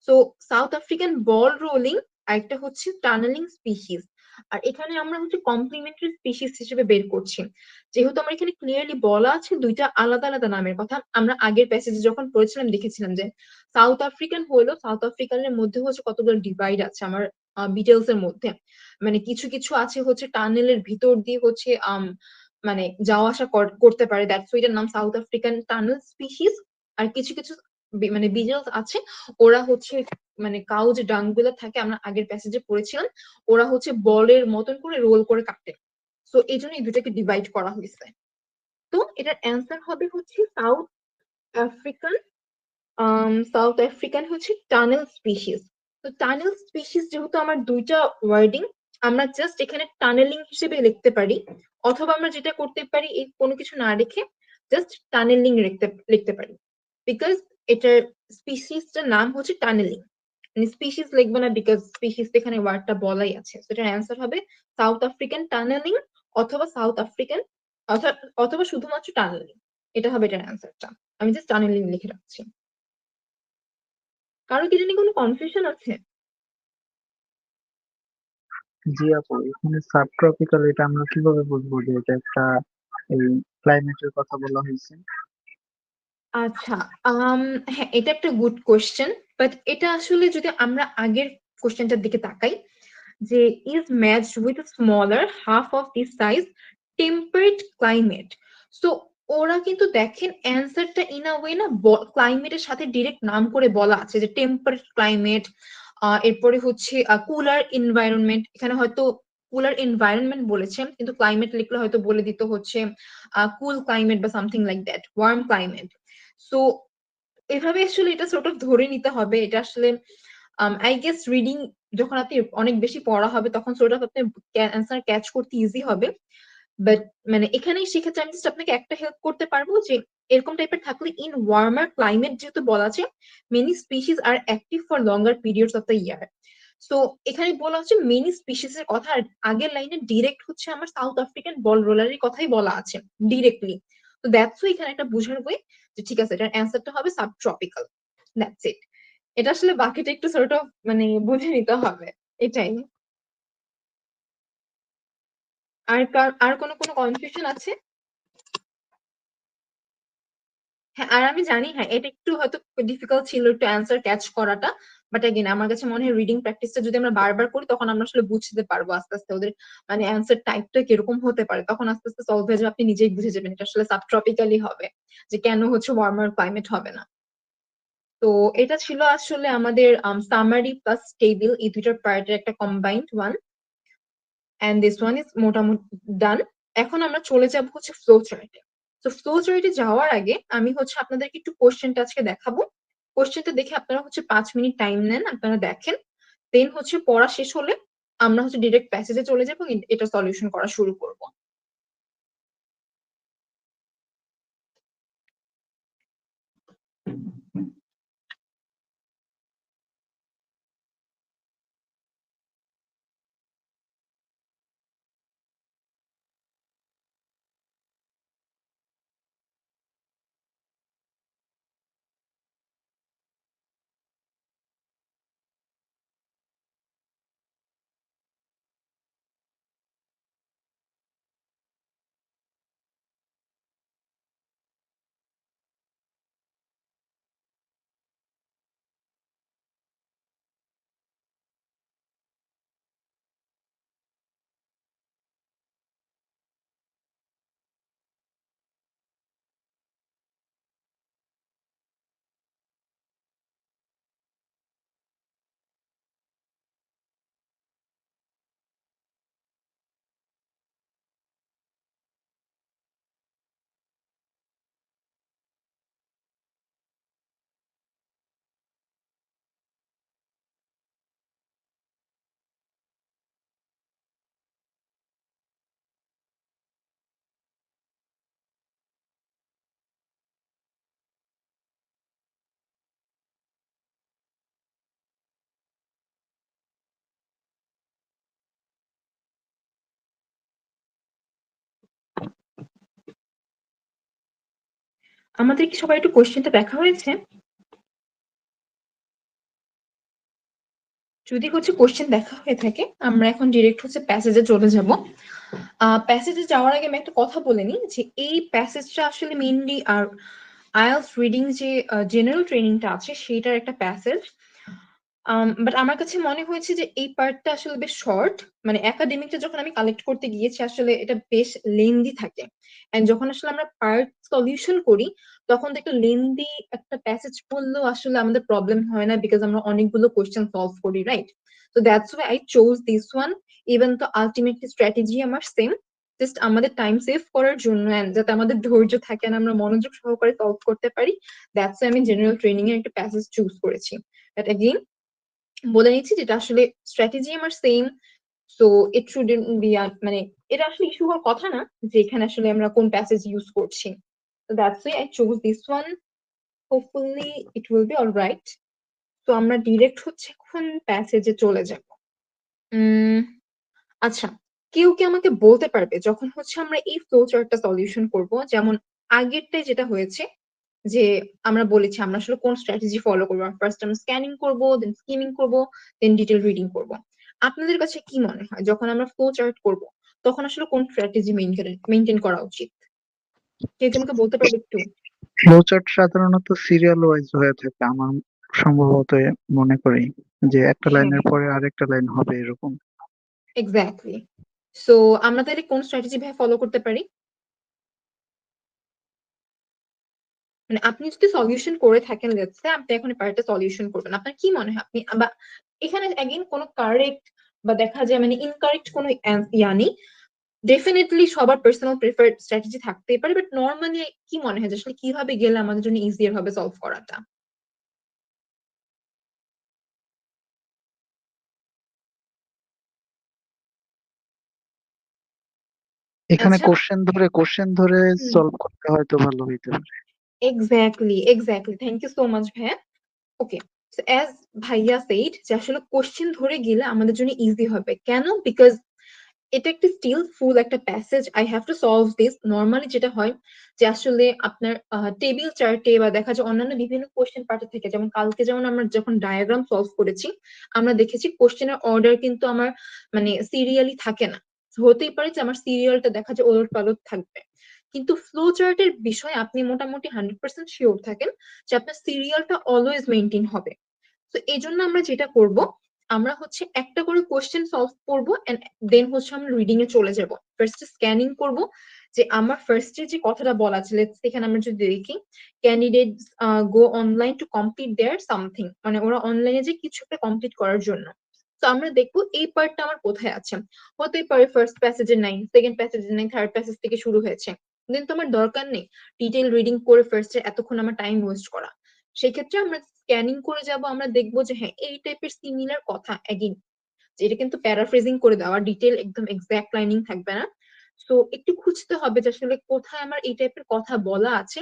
So South African ball rolling, আরেকটা হচ্ছে টানেলিং স্পিসিস। আর এখানে আমরা হচ্ছে কমপ্লিমেন্টারি স্পিসিস হিসেবে বের করছি, যেহেতু আমার এখানে ক্লিয়ারলি বলা আছে দুইটা আলাদা আলাদা নামের কথা। আমরা আগের প্যাসেজে যখন পড়েছিলাম দেখেছিলাম যে সাউথ আফ্রিকান হলো, সাউথ আফ্রিকানের মধ্যে হচ্ছে কতগুলো ডিভাইড আছে আমার বিটেলস এর মধ্যে। মানে কিছু কিছু আছে হচ্ছে টানেলের ভিতর দিয়ে হচ্ছে মানে যাওয়া আসা করতে পারে, দ্যাটস এটার নাম সাউথ আফ্রিকান টানেল স্পিসিস। আর কিছু কিছু মানে বিটেলস আছে, ওরা হচ্ছে মানে কাউ যে ডাং গুলো থাকে আমরা আগের প্যাসেজে পড়েছিলাম, ওরা হচ্ছে বলের মতন করে রোল করে কাটে। সো এই জন্য এই দুটাকে ডিভাইড করা হয়েছে। তো এটার অ্যান্সার হবে হচ্ছে সাউথ আফ্রিকান, সাউথ আফ্রিকান হচ্ছে টানেল স্পিসিস। তো টানেল স্পিসিস যেহেতু আমার দুইটা ওয়ার্ডিং, আমরা জাস্ট এখানে টানেলিং হিসেবে লিখতে পারি, অথবা আমরা যেটা করতে পারি এই কোনো কিছু না রেখে জাস্ট টানেলিং লিখতে পারি, বিকজ এটার স্পিসিসটার নাম হচ্ছে টানেলিং। মানে স্পিসিস লিখবো না, বিকজ স্পিসিস এখানে ওয়ার্ডটা বলাই আছে। তো এটার অ্যান্সার হবে সাউথ আফ্রিকান টানেলিং, অথবা সাউথ আফ্রিকান, অথবা শুধুমাত্র টানেলিং। এটা হবে এটার অ্যান্সারটা। আমি জাস্ট টানেলিং লিখে রাখছি। কারো কি জানি কোনো কনফিউশন আছে? জি আপু, এখানে সাবট্রপিক্যাল এটা আমরা কিভাবে বুঝবো যে এটা একটা এই ক্লাইমেটের কথা বলা হয়েছে? আচ্ছা, হ্যাঁ, এটা একটা গুড কোয়েশ্চেন। বাট এটা আসলে যদি আমরা আগের কোয়েশ্চেনটার দিকে তাকাই, যে is matched with smaller half of this size temperate climate. So ওরা কিন্তু দেখেন অ্যান্সারটা ইন আ ওয়ে না ক্লাইমেটের সাথে ডিরেক্ট নাম করে বলা আছে, যে টেম্পারেট ক্লাইমেট, এরপরে হচ্ছে কুলার এনভায়রনমেন্ট। এখানে হয়তো কুলার এনভায়রনমেন্ট বলেছে, কিন্তু ক্লাইমেট লিখলে হয়তো বলে দিত হচ্ছে কুল ক্লাইমেট বা something like that, warm climate. So এভাবে আসলে এটা সর্ট অফ ধরে নিতে হবে। এটা আসলে আই গেস রিডিং যখন আপনি অনেক বেশি পড়া হবে, তখন সর্ট অফ আপনি অ্যান্সার ক্যাচ করতে ইজি হবে। বাট মানে এখানেই সেক্ষেত্রে আমি জাস্ট আপনাকে একটা হেল্প করতে পারবো, যে এরকম টাইপের থাকলে ইন ওয়ার্মার ক্লাইমেট যেহেতু বলা আছে, many species are active for longer periods of the year. So এখানে বলা হচ্ছে মেনি স্পিসিস এর কথা, আর আগের লাইনে ডিরেক্ট হচ্ছে আমার সাউথ আফ্রিকান বল রোলারের কথাই বলা আছে ডিরেক্টলি। তো দ্যাটস এখানে একটা বুঝার বই, যে ঠিক আছে এটার অ্যান্সারটা হবে সাবট্রপিক্যাল। That's it. এটা আসলে বাকিটা একটু সর্ট অফ মানে বুঝে নিতে হবে, এটাই। আর কোনো কোনো কনফিউশন আছে? হ্যাঁ, আর আমি জানি, হ্যাঁ, এটা একটু হয়তো ডিফিকাল্ট ছিল একটু অ্যান্সার ক্যাচ করাটা। বাট এগেন আমার কাছে মনে হয় রিডিং প্র্যাকটিসটা যদি আমরা বারবার করি, তখন আমরা আসলে বুঝতে পারবো আস্তে আস্তে ওদের মানে অ্যান্সার টাইপটা কিরকম হতে পারে। তখন আস্তে আস্তে সলভ হয়ে যাবে, আপনি নিজেই বুঝে যাবেন এটা আসলে সাবট্রপিক্যালি হবে, যে কেন হচ্ছে ওয়ার্মার ক্লাইমেট হবে না। তো এটা ছিল আসলে আমাদের সামারি প্লাস টেবিল, এই দুইটার পার্টের একটা combined one. And this one is মোটামুটি ডান। এখন আমরা চলে যাব হচ্ছে ফ্লো চার্টে। তো ফ্লো চার্টে যাওয়ার আগে আমি হচ্ছে আপনাদেরকে একটু কোশ্চেনটা আজকে দেখাবো। কোশ্চেনটা দেখে আপনারা হচ্ছে 5 মিনিট টাইম নেন, আপনারা দেখেন। দেন হচ্ছে পড়া শেষ হলে আমরা হচ্ছে ডিরেক্ট প্যাসেজে চলে যাবো, এটা সলিউশন করা শুরু করব। আমাদের কি সবাই একটু কোশ্চেনটা দেখা হয়েছে? যদি হচ্ছে কোশ্চেন দেখা হয়ে থাকে, আমরা এখন ডিরেক্ট হচ্ছে প্যাসেজে চলে যাব। প্যাসেজে যাওয়ার আগে আমি একটা কথা বলে নিই, যে এই প্যাসেজটা আসলে মেইনলি আর আইএলটিএস রিডিং যে জেনারেল ট্রেনিংটা আছে সেটার একটা প্যাসেজ। বাট আমার কাছে মনে হয়েছে যে এই পার্টটা আসলে বেশ শর্ট। মানে একাডেমিকটা যখন আমি কালেক্ট করতে গিয়েছি, আসলে এটা বেশ লেন্দি থাকে। এন্ড যখন আসলে আমরা পার্ট সলিউশন করি, তখন দেখো লেন্দি একটা প্যাসেজ পড়লেও আসলে আমাদের প্রবলেম হয় না, বিকজ আমরা অনেকগুলো কোয়েশ্চেন সলভ করি, রাইট? তো that's why I chose this one. Even তো আলটিমেটলি স্ট্র্যাটেজি আমার সেম, জাস্ট আমাদের টাইম সেভ করার জন্য and যাতে আমাদের ধৈর্য থাকে and আমরা মনোযোগ সহকারে সলভ করতে পারি, দ্যাটস ওয়াই আমি জেনারেল ট্রেনিং এর একটা প্যাসেজ চুজ করেছি। বাট এগেইন বলে নিচ্ছি, যেটা আসলে স্ট্র্যাটেজি আমার same. So it shouldn't B, মানে এটা আসলে ইস্যু হওয়ার কথা না, যে এখানে আসলে আমরা কোন প্যাসেজ ইউজ করছি। That's why I chose this one. Hopefully it will be all right. তো আমরা ডিরেক্ট হচ্ছে এখন প্যাসেজে চলে যাব। আচ্ছা, কেউ কি আমাকে বলতে পারবে যখন হচ্ছে আমরা এই ফ্লো চার্টটা সলিউশন করব, যেমন আগেরটায় যেটা হয়েছে যে আমরা বলেছি আমরা আসলে কোন স্ট্র্যাটেজি ফলো করবো, ফার্স্ট আমরা স্ক্যানিং করব, দেন স্কিমিং করব, দেন ডিটেল রিডিং করব। আপনাদের কাছে কি মনে হয় যখন আমরা ফ্লো চার্ট করব তখন আসলে কোন স্ট্র্যাটেজি মেনটেন করা উচিত? কেউ কি আমাকে বলতে পারবে একটু? ফ্লোচার্ট সাধারণত সিরিয়াল ওয়াইজ হয়ে থাকে আমার সম্ভবত মনে করি, যে একটা হ্যাঁ, লাইনের পরে আরেকটা লাইন হবে এরকম। এক্স্যাক্টলি। সো আমরা তাহলে কোন স্ট্র্যাটেজি ভাই ফলো করতে পারি? মানে আপনি যদি সলিউশন করে থাকেন, লেটস সে আপনি এখন পার্টটা সলিউশন করবেন, আপনার কি মনে হয় আপনি বা এখানে এগেইন কোনো কারেক্ট বা দেখা যায় মানে ইনকারেক্ট কোনো ইয়া নেই। ডেফিনেটলি সবার পার্সোনাল প্রেফার্ড স্ট্র্যাটেজি থাকতেই পারে, বাট নর্মালি কি মনে হয় যে আসলে কিভাবে গেলে আমাদের জন্য ইজিয়ার হবে সলভ করাটা? এখানে আচ্ছা। কোশ্চেন ধরে হুম। সলভ করতে হয়তো ভালো হইতে পারে। Exactly, thank you so much ভাইয়া। ওকে, সো অ্যাজ ভাইয়া সেইড যে আসলে কোশ্চেন ধরে গেলে আমাদের জন্য ইজি হবে। কেন? বিকজ এটা একটা স্টিল ফুল একটা passage, I have to solve this. Normally যেটা হয় যে আসলে আপনার টেবিল চার্টে বা দেখা যায় অন্যান্য বিভিন্ন কোশ্চেন পার্টে থেকে, যেমন কালকে যেমন আমরা যখন ডায়াগ্রাম সলভ করেছি আমরা দেখেছি কোশ্চেনের অর্ডার কিন্তু আমার মানে সিরিয়ালি থাকে না। হতেই পারে যে আমার সিরিয়ালটা দেখা যায় ওলট পালট থাকবে, কিন্তু ফ্লো চার্টের বিষয়ে আপনি মোটামুটি 100% শিওর থাকেন যে আপনার সিরিয়ালটা অলওয়েজ মেনটেন হবে। তো এই জন্য আমরা যেটা করব, আমরা হচ্ছে একটা করে কোশ্চেন সলভ করবো এন্ড দেন হচ্ছে আমরা রিডিং এ চলে যাব। ফার্স্ট স্ক্যানিং করব যে আমার ফার্স্টে যে কথাটা বলা আছে, লেটস এখানে আমরা যদি দেখি candidates go online to complete their something, মানে ওরা অনলাইনে যে কিছু একটা কমপ্লিট করার জন্য। তো আমরা দেখবো এই পার্টটা আমার কোথায় আছে। হতেই পারে ফার্স্ট প্যাসেজে নাই, সেকেন্ড প্যাসেজে নাই, থার্ড প্যাসেজ থেকে শুরু হয়েছে, দেন তো আমার দরকার নেই ডিটেইল রিডিং করে ফার্স্টে এতক্ষণ আমার টাইম ওয়েস্ট করা। সেক্ষেত্রে আমরা স্ক্যানিং করে যাব, আমরা দেখবো যে হ্যাঁ এই টাইপের সিমিলার কথা এগেইন, এটা কিন্তু প্যারাফ্রেজিং করে দেওয়া, ডিটেল একদম এক্সাক্ট লাইনিং থাকবে না। সো একটু খুঁজতে হবে যে আসলে কোথায় আমার এই টাইপের কথা বলা আছে।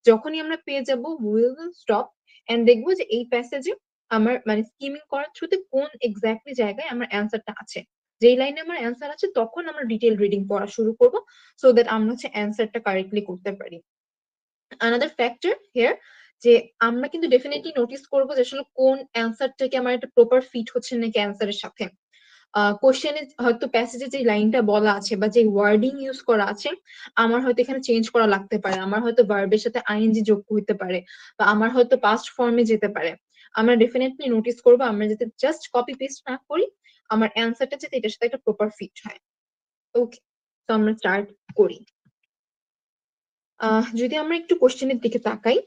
যখনই আমরা পেয়ে যাব উইল স্টপ এন্ড দেখবো যে এই প্যাসেজে আমার মানে স্কিমিং করার থ্রুতে কোন এক্স্যাক্টলি জায়গায় আমার অ্যান্সারটা আছে। যেই লাইনে আমার অ্যান্সার আছে তখন আমরা ডিটেল রিডিং পড়া শুরু করব, সো দ্যাট আমরা হচ্ছে অ্যান্সারটা কারেক্টলি করতে পারি। আনাদার ফ্যাক্টর হিয়ার যে আমরা কিন্তু ডেফিনেটলি নোটিস করবো যে আসলে কোন অ্যান্সারটাকে আমার একটা প্রপার ফিট হচ্ছে নাকি অ্যান্সারের সাথে। কোশ্চেনে হয়তো প্যাসেজে যে লাইনটা বলা আছে বা যে ওয়ার্ডিং ইউজ করা আছে আমার হয়তো এখানে চেঞ্জ করা লাগতে পারে, আমার হয়তো ভার্বের সাথে আইএনজি যোগ হইতে পারে, বা আমার হয়তো পাস্ট ফর্মে যেতে পারে। আমরা ডেফিনেটলি নোটিস করবো আমরা যাতে জাস্ট কপি পেস্ট না করি, আমার অ্যান্সারটা যাতে এটার সাথে একটা প্রপার ফিট হয়। ওকে, তো আমরা স্টার্ট করি। যদি আমরা একটু কোশ্চেনের দিকে তাকাই,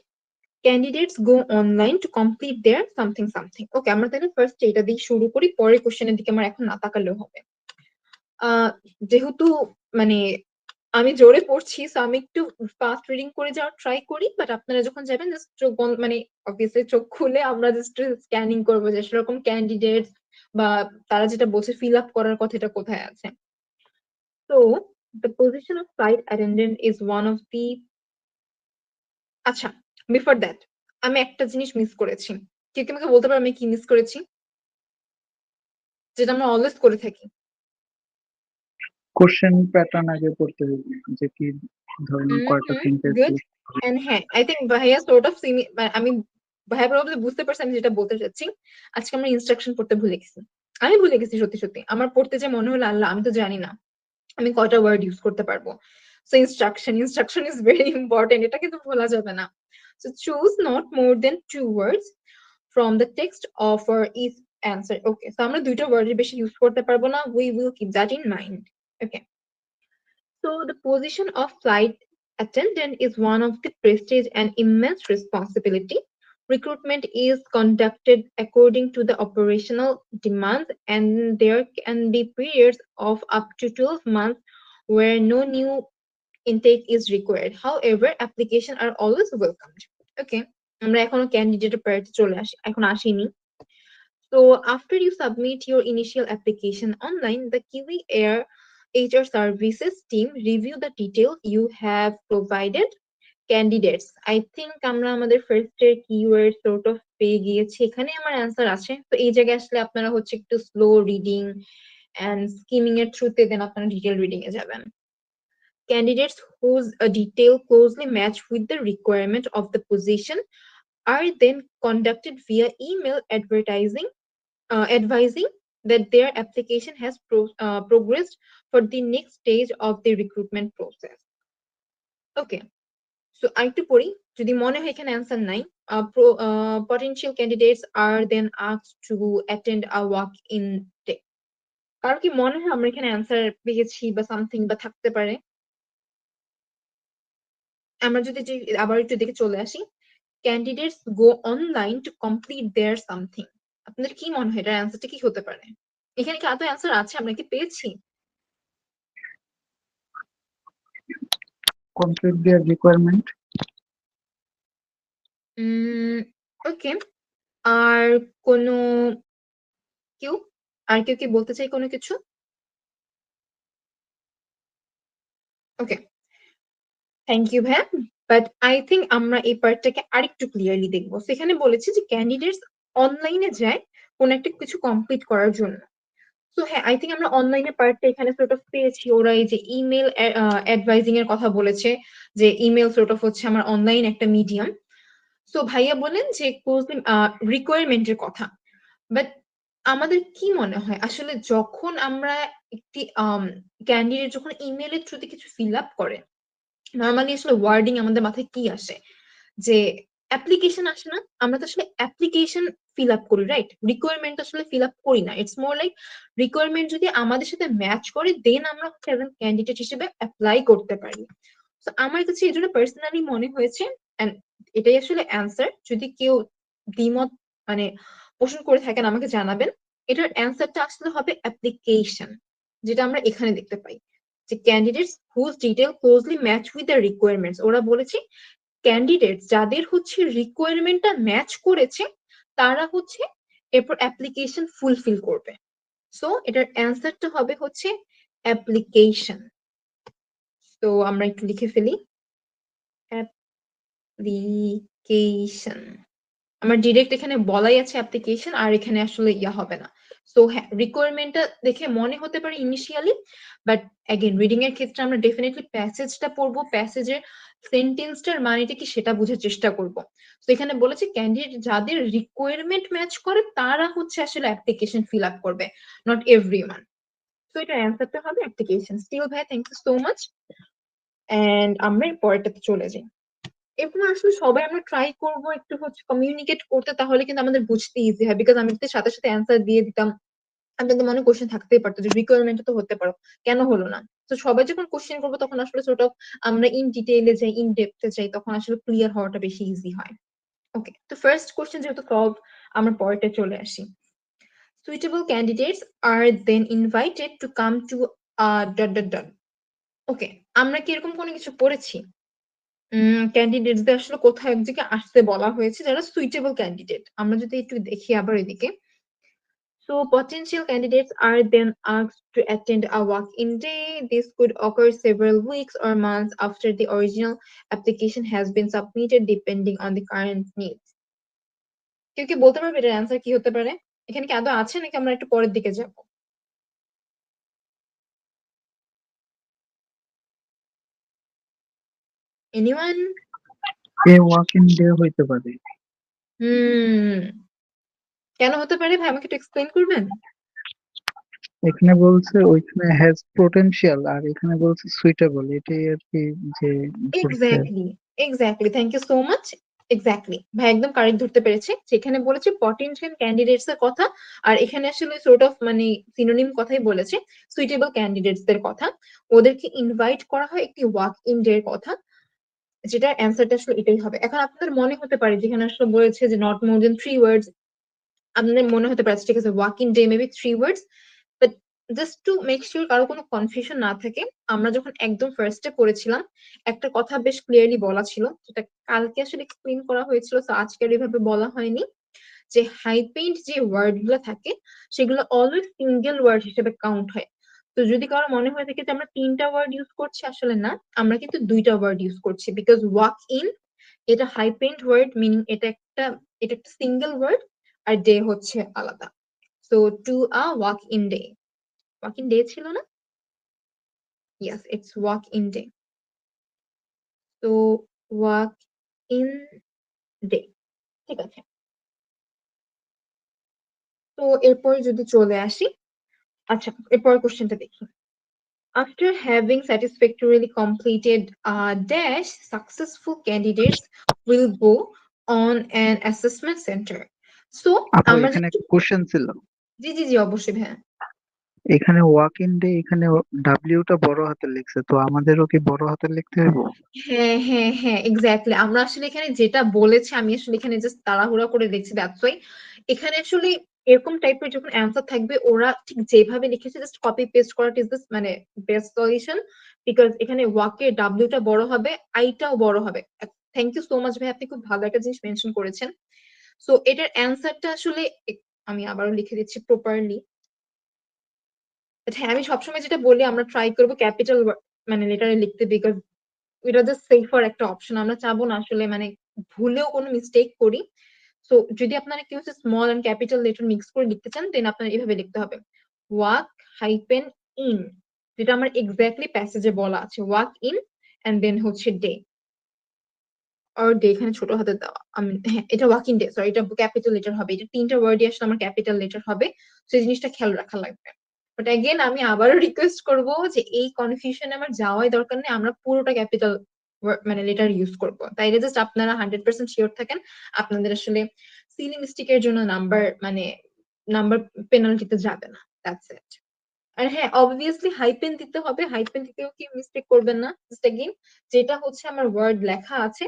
candidates go online to complete their something something. Okay, আমরা তাহলে ফার্স্ট এটা দিয়ে শুরু করি, পরে কোশ্চেনের দিকে আমার এখন না তাকালেও হবে। আহ যেহেতু মানে আমি জোরে পড়ছি, সো আমি একটু ফাস্ট রিডিং করে যাওয়ার ট্রাই করি, বাট আপনারা যখন যাবেন জাস্ট চোখ বন্ধ মানে অবভিয়াসলি চোখ খুলে আমরা জাস্ট স্ক্যানিং করবো যে সেরকম ক্যান্ডিডেটস বা তারা যেটা বলছে ফিল আপ করার কথা এটা কোথায় আছে। তো the position of flight attendant is one of the, আচ্ছা, বিফোর দ্যাট আমি একটা জিনিস মিস করেছি। কেউ কি আমাকে বলতে পারবে আমি কি মিস করেছি, যেটা আমরা অলওয়েজ করে থাকি? কোশ্চেন প্যাটার্ন আগে পড়তে হবে, যে কি ধরনের কয়টা হুম, সেন্টেন্স গুড। ইউজ হবে। এন্ড হ্যাঁ, আই থিঙ্ক ভাইয়া সর্ট অফ সিমি, আমি ভাইয়া প্রবাবলি বুঝতে পারছি আমি যেটা বলতে চাচ্ছি। আজকে আমরা ইনস্ট্রাকশন পড়তে ভুলে গেছি। আমি ভুলে গেছি সত্যি সত্যি, আমার পড়তে যে মনে হলো আল্লাহ আমি তো জানি না আমি কয়টা ওয়ার্ড ইউজ করতে পারবো। So instruction is very important, এটা কিন্তু ভোলা যাবে না। So choose not more than 2 words from the text of for each answer. Okay, so আমরা দুইটা ওয়ার্ডের বেশি ইউজ করতে পারবো না, we will keep that in mind. Okay, so the position of flight attendant is one of the prestige and immense responsibility. Recruitment is conducted according to the operational demands, and there can be periods of up to 12 months where no new intake is required. However, applications are always welcomed. Okay, আমরা এখনো ক্যান্ডিডেটের priority চলে আসি, এখন আসিনি। So after you submit your initial application online, the Kiwi Air HR services team review the details you have provided candidates, I think আমরা আমাদের first এর কিওয়ার্ড সর্ট অফ পেয়ে গিয়েছি, এখানে আমার অ্যান্সার আছে। তো এই জায়গায় আসলে আপনারা হচ্ছে একটু স্লো রিডিং এন্ড স্কিমিং এর থ্রুতে দেন আপনারা ডিটেল রিডিং এ যাবেন। Candidates whose detail closely match with the requirement of the position are then conducted via email advising that their application has progressed for the next stage of the recruitment process. Okay, so আরেকটু পড়ি, যদি মনে হয় এখানে answer নাই। Potential candidates are then asked to attend a walk-in day. কারো কি মনে হয় আমরা এখানে অ্যান্সার পেয়েছি বা সামথিং বা থাকতে পারে? আমরা যদি আবার একটু দিকে চলে আসি, candidates go online to complete their something. আপনাদের কি মনে হয় এটার অ্যান্সারটা কি হতে পারে? এখানে কি আদৌ অ্যান্সার আছে, আমরা কি পেয়েছি? Complete their requirement. ওকে, আর কোনো কেউ আর কেউ কি বলতে চাই কোনো কিছু? ওকে, থ্যাংক ইউ ভাইয়া। বাট আই থিঙ্ক আমরা এই পার্টটাকে আরেকটু ক্লিয়ারলি দেখবো। সেখানে বলেছি যে ক্যান্ডিডেটস অনলাইনে যায় কোন একটা কিছু কমপ্লিট করার জন্য। তো হ্যাঁ, আই থিঙ্ক আমরা অনলাইনে পার্টটা এখানে সর্ট অফ পেয়েছি। ওরা এই যে ইমেল অ্যাডভাইজিং এর কথা বলেছে, যে ইমেল সর্ট অফ হচ্ছে আমার অনলাইন একটা মিডিয়াম। সো ভাইয়া বলেন যে ক্লোজলি রিকোয়ারমেন্টের কথা। বাট আমাদের কি মনে হয় আসলে যখন আমরা একটি ক্যান্ডিডেট যখন ইমেলের থ্রুতে কিছু ফিল আপ করে, নর্মালি আসলে ওয়ার্ডিং আমাদের মাথায় কি আসে? যে অ্যাপ্লিকেশন আসে না? আমরা তো আসলে অ্যাপ্লিকেশন ফিল আপ করি, রাইট? রিকোয়ারমেন্ট আসলে ফিল আপ করি না। ইটস মোর লাইক রিকোয়ারমেন্ট যদি আমাদের সাথে ম্যাচ করে দেন আমরা হচ্ছে একজন ক্যান্ডিডেট হিসেবে অ্যাপ্লাই করতে পারি। তো আমার কাছে এই জন্য পার্সোনালি মনে হয়েছে, and এটাই আসলে অ্যান্সার। যদি কেউ দ্বিমত মানে পোষণ করে থাকেন আমাকে জানাবেন। এটার অ্যান্সারটা আসলে হবে অ্যাপ্লিকেশন, যেটা আমরা এখানে দেখতে পাই যে candidates whose detail closely match with the requirements. ওরা বলেছে ক্যান্ডিডেট যাদের হচ্ছে রিকোয়ারমেন্টটা ম্যাচ করেছে তারা হচ্ছে এরপর অ্যাপ্লিকেশন ফুলফিল করবে। সো এটার অ্যান্সারটা হবে হচ্ছে অ্যাপ্লিকেশন। তো আমরা একটু লিখে ফেলি অ্যাপ্লিকেশন। আমার ডিরেক্ট এখানে বলাই আছে অ্যাপ্লিকেশন, আর এখানে আসলে ইয়া হবে না। সো হ্যাঁ, রিকোয়ারমেন্টটা দেখে মনে হতে পারে ইনিশিয়ালি, বাট অ্যাগেন রিডিং এর ক্ষেত্রে আমরা ডেফিনেটলি প্যাসেজটা পড়বো, প্যাসেজের সেন্টেন্সটার মানেটা কি সেটা বোঝার চেষ্টা করব। তো এখানে বলেছে ক্যান্ডিডেট যাদের রিকোয়ারমেন্ট ম্যাচ করে তারা হচ্ছে আসলে অ্যাপ্লিকেশন ফিল আপ করবে, নট এভরিওয়ান। তো এটার অ্যান্সারটা হবে অ্যাপ্লিকেশন। স্টিল ভাই, thank you so much. And আমরা এর পরেরটাতে চলে যাই। এরপর আসলে সবাই আমরা ট্রাই করব একটু হচ্ছে কমিউনিকেট করতে, তাহলে কিন্তু আমাদের বুঝতে ইজি হয়। বিকজ আমি যদি সাথে সাথে অ্যান্সার দিয়ে দিতাম, আপনাদের মনে কোশ্চেন থাকতেই পারতো যে রিকোয়ারমেন্ট তো হতে পারো, কেন হলো না? তো সবাই যখন কোশ্চেন করবো তখন আসলে সর্ট অফ আমরা ইন ডিটেইলে যাই, ইন ডেপথে যাই, তখন আসলে ক্লিয়ার হওয়াটা বেশি ইজি হয়। ওকে, তো ফার্স্ট কোশ্চেন যেহেতু সলভ, আমরা পরেরটা চলে আসি। Suitable candidates are then invited to come to dot dot dot. Okay, আমরা কি এরকম কোনো কিছু পড়েছি? ক্যান্ডিডেটসদের আসলে কোথাও এক জায়গায় আসতে বলা হয়েছে যারা সুইটেবল ক্যান্ডিডেট। আমরা যদি একটু দেখি আবার এদিকে। So potential candidates are then asked to attend a walk-in day. This could occur several weeks or months after the original application has been submitted, depending on the current needs. কেউ কি বলতে পারবে এটার অ্যান্সার কি হতে পারে? এখানে কি আদৌ আছে নাকি আমরা একটু পরের দিকে যাব? Anyone? A walk in day হইতে পারে। হুম, কেন হতে পারে ভাই, আমাকে একটু এক্সপ্লেইন করবেন? এখানে বলছে ওইখানে হ্যাজ পোটেনশিয়াল, আর এখানে বলছে সুইটেবল, এটাই আর কি যে ধরছে। Exactly, exactly, thank you so much. Exactly ভাই, একদম কারেক্ট ধরতে পেরেছে। সেখানে বলেছে পটেনশিয়াল ক্যান্ডিডেটস এর কথা, আর এখানে আসলে সর্ট অফ মানে সিনোনিম কথাই বলেছে, সুইটেবল ক্যান্ডিডেটস দের কথা। ওদেরকে ইনভাইট করা হয় একটি ওয়াক ইন ডে এর কথা, যেটা অ্যান্সারটা আসলে এটাই হবে। এখন আপনাদের মনে হতে পারে যেখানে আসলে বলেছে যে নট মোর দেন 3 ওয়ার্ডস, আপনাদের মনে হতে পারে ঠিক আছে walk in day maybe 3 words. But just to make sure কারো কোনো কনফিউশন না থাকে, আমরা যখন একদম ফার্স্টে পড়েছিলাম একটা কথা বেশ ক্লিয়ারলি বলা ছিল, যেটা কালকে আসলে এক্সপ্লেইন করা হয়েছিল, তো আজকে আর এভাবে বলা হয়নি, যে হাইপেইন্ট যে ওয়ার্ড গুলো থাকে সেগুলো অলওয়েজ সিঙ্গেল ওয়ার্ড হিসেবে কাউন্ট হয়। তো যদি কারো মনে হয়ে থাকে যে আমরা 3টা ওয়ার্ড ইউজ করছি, আসলে না, আমরা কিন্তু 2টা ওয়ার্ড ইউজ করছি, বিকজ ওয়াক ইন এটা হাইপেন্ড ওয়ার্ড, মিনিং এটা একটা সিঙ্গেল ওয়ার্ড, আর ডে হচ্ছে আলাদা। So to a walk in day, walk in day ছিল না? Yes, it's walk in day. তো ওয়াক ইন ডে, ঠিক আছে। তো এরপর যদি চলে আসি, আচ্ছা এরপর কোশ্চেনটা দেখি। After having satisfactorily completed a dash, successful candidates will go on an assessment center. So আপু আমরা এখানে যদি, একটা কোশ্চেন ছিল, জি জি জি অবশ্যই হ্যাঁ। এখানে ওয়াক ইন ডে, এখানে ডাব্লিউটা বড় হাতে লিখছে, তো আমাদেরও কি বড় হাতে লিখতে হইব? হ্যাঁ হ্যাঁ হ্যাঁ, এক্স্যাক্টলি। আমরা আসলে এখানে যেটা বলেছি, আমি আসলে এখানে জাস্ট তাড়াহুড়া করে দেখছি, দ্যাটস ওয়াই। এখানে আসলে এরকম টাইপের যখন অ্যান্সার থাকবে, ওরা ঠিক যেভাবে লিখেছে জাস্ট কপি পেস্ট করাটা ইজ দিস মানে বেস্ট সলিউশন, বিকজ এখানে ওয়াকের ডাব্লিউটা বড় হবে, আইটাও বড় হবে। থ্যাংক ইউ সো মাচ ভাই, আপনি খুব ভালো একটা জিনিস মেনশন করেছেন। সো এটার অ্যান্সারটা আসলে আমি আবারও লিখে দিচ্ছি প্রপারলি। হ্যাঁ, আমি সবসময় যেটা বলি, আমরা ট্রাই করবো ক্যাপিটাল মানে লেটারে লিখতে, বিকজ এটা জাস্ট সেফার একটা অপশন। আমরা চাবো না আসলে মানে ভুলেও কোনো মিস্টেক করি। সো যদি আপনারা কেউ small and capital letter mix করে লিখতে চান, দেন আপনারা এভাবে লিখতে হবে, ওয়াক হাইপেন ইন, যেটা আমার এক্স্যাক্টলি প্যাসেজে বলা আছে, ওয়াক ইন এন্ড দেন হচ্ছে ডে, আর ডে এখানে ছোট হাতে দেওয়া। আমি হ্যাঁ, এটা ওয়াক ইন ডে, সরি, এটা ক্যাপিটাল লেটার হবে, এটা 3টা ওয়ার্ডই আসলে আমার ক্যাপিটাল লেটার হবে। সেই জিনিসটা খেয়াল রাখা লাগবে। বাট এগেন আমি আবারও রিকোয়েস্ট করব যে এই কনফিউশনে আমার যাওয়াই দরকার নেই, আমরা পুরোটা ক্যাপিটাল মানে লেটার ইউজ করব, তাইলে জাস্ট আপনারা 100% শিওর থাকেন আপনাদের আসলে সিলি মিস্টেকের জন্য নাম্বার পেনাল্টিতে যাবে না। That's it. আর হ্যাঁ, অবভিয়াসলি হাইপেন দিতে হবে, হাইপেন দিতেও কি মিস্টেক করবেন না, জাস্ট এগেইন যেটা হচ্ছে আমার ওয়ার্ড লেখা আছে।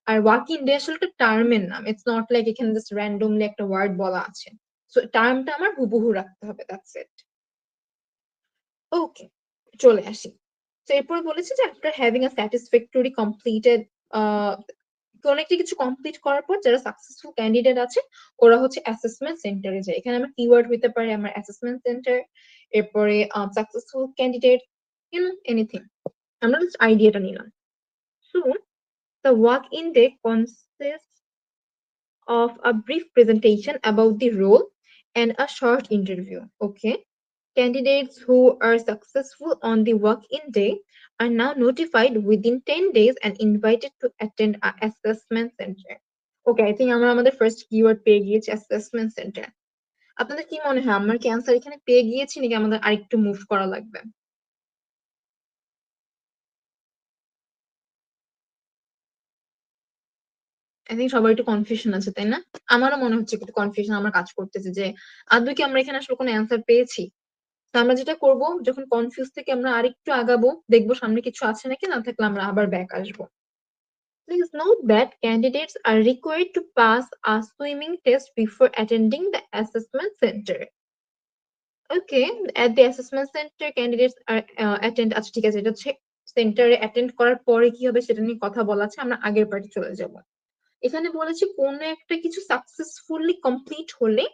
আর ওয়ার্কিং ডে আসলে একটা টার্মের নাম, ইটস নট লাইক এখানে জাস্ট র্যান্ডমলি একটা ওয়ার্ড বলা আছে। সো টার্মটা আমার হুবহু রাখতে হবে, দ্যাটস ইট। ওকে, চলে আসি। তো এরপর বলেছে যে after having a satisfactory completed, কোন একটা কিছু কমপ্লিট করার পর যারা সাকসেসফুল ক্যান্ডিডেট আছে, ওরা হচ্ছে অ্যাসেসমেন্ট সেন্টারে যায়। এখানে আমার কিওয়ার্ড হতে পারে আমার অ্যাসেসমেন্ট সেন্টার, এরপরে সাকসেসফুল ক্যান্ডিডেট, এনিথিং। আমরা জাস্ট আইডিয়াটা নিলাম। So the walk-in day consists of a brief presentation about the role and a short interview. Okay. Candidates who are successful on the walk-in day are now notified within 10 days and invited to attend a assessment center. Okay, I think আমরা আমাদের first keyword পেয়ে গিয়েছি, assessment centre. আপনাদের কি মনে হয়, আমরা কি অ্যান্সার এখানে পেয়ে গিয়েছি নাকি আমাদের আরেকটু মুভ করা লাগবে? আই থিঙ্ক সবার একটু কনফিউশন আছে, তাই না? আমারও মনে হচ্ছে একটু কনফিউশন আমার কাজ করতেছে যে আদৌ কি আমরা এখানে আসলে কোনো অ্যান্সার পেয়েছি। তো আমরা যেটা করব, যখন কনফিউজ থেকে আমরা আরেকটু আগাবো, দেখবো সামনে কিছু আছে নাকি, না থাকলে আমরা আবার ব্যাক আসবো। Please note that candidates are required to pass a swimming test before attending the assessment center. Okay, at the assessment center, candidates are attend, আচ্ছা ঠিক আছে, এটা হচ্ছে সেন্টারে অ্যাটেন্ড করার পরে কি হবে সেটা নিয়ে কথা বলা আছে, আমরা আগের পার্টে চলে যাব। এখানে বলেছে কোন একটা কিছু সাকসেসফুলি কমপ্লিট হলে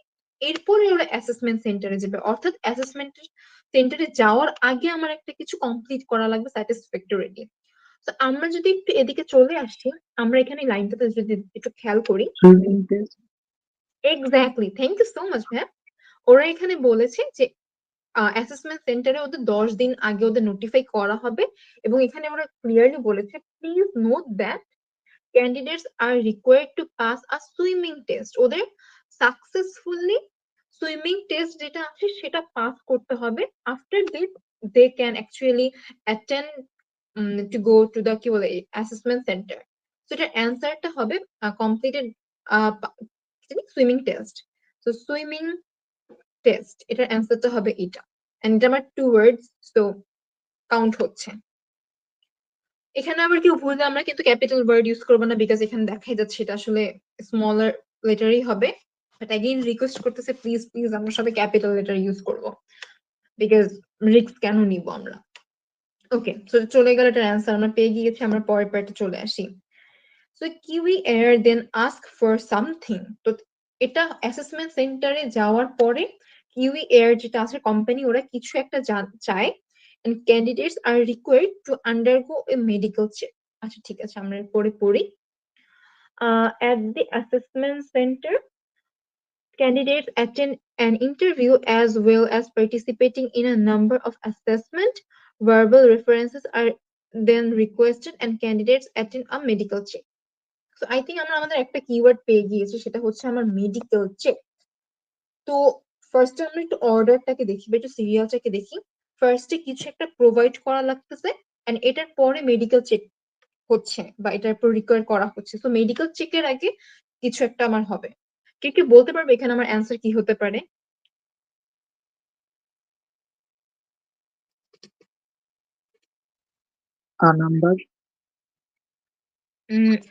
এরপরে ওরা অ্যাসেসমেন্ট সেন্টারে যাবে, অর্থাৎ অ্যাসেসমেন্ট সেন্টারে যাওয়ার আগে আমার একটা কিছু কমপ্লিট করা লাগবে স্যাটিসফ্যাক্টরিলি। তো আমরা যদি একটু এদিকে চলে আসি, আমরা এখানে লাইনটাতে যদি একটু খেয়াল করি, swimming test. Exactly, thank you so much ভাইয়া। ওরা এখানে বলেছে যে অ্যাসেসমেন্ট সেন্টারে ওদের 10 দিন আগে ওদের নোটিফাই করা হবে, এবং এখানে ওরা ক্লিয়ারলি বলেছে, please note that candidates are required to pass a swimming test. ওদের সাকসেসফুলি সুইমিং টেস্ট যেটা আছে সেটা পাস করতে হবে। After this they can actually attend to go to the কি বলে অ্যাসেসমেন্ট সেন্টার। তো এটার অ্যান্সারটা হবে কমপ্লিটেড সুইমিং টেস্ট। তো সুইমিং টেস্ট, এটার অ্যান্সারটা হবে এটা, এন্ড এটা আমার 2 ওয়ার্ডস, তো কাউন্ট হচ্ছে। এখানে আবার কেউ ভুললে আমরা কিন্তু ক্যাপিটাল ওয়ার্ড ইউজ করবো না, বিকজ এখানে দেখাই যাচ্ছে এটা আসলে স্মলার লেটারই হবে। বাট অ্যাগেইন রিকোয়েস্ট করতেছে, প্লিজ প্লিজ আমরা সবাই ক্যাপিটাল লেটার ইউজ করবো, বিকজ রিস্ক কেন নিব আমরা। ওকে, সো চলে গেল এটার অ্যান্সার, আমরা পেয়ে গিয়েছি, আমরা পরের পার্টে চলে আসি। So Kiwi Air then ask for something. তো এটা অ্যাসেসমেন্ট সেন্টারে যাওয়ার পরে কিউই এয়ার যেটা আছে কোম্পানি ওরা কিছু একটা চায় and candidates are required to undergo a medical check. আচ্ছা ঠিক আছে আমরা পরে পড়ি। At the assessment center, candidates attend an interview as well as participating in a number of assessment. Verbal references are then requested and candidates attend a medical check. So I think আমরা আমাদের একটা keyword পেয়ে গিয়েছি, সেটা হচ্ছে আমার medical check. তো ফার্স্টে আমরা একটু অর্ডারটাকে দেখি বা একটু সিরিয়ালটাকে দেখি। ফার্স্টে কিছু একটা প্রোভাইড করা লাগতেছে এন্ড এটার পরে মেডিকেল চেক হচ্ছে বা এটার উপর রিকোয়ার করা হচ্ছে। সো মেডিকেল চেকের আগে কিছু একটা আমার হবে। কে কি বলতে পারবে এখানে আমার অ্যান্সার কি হতে পারে? আ number.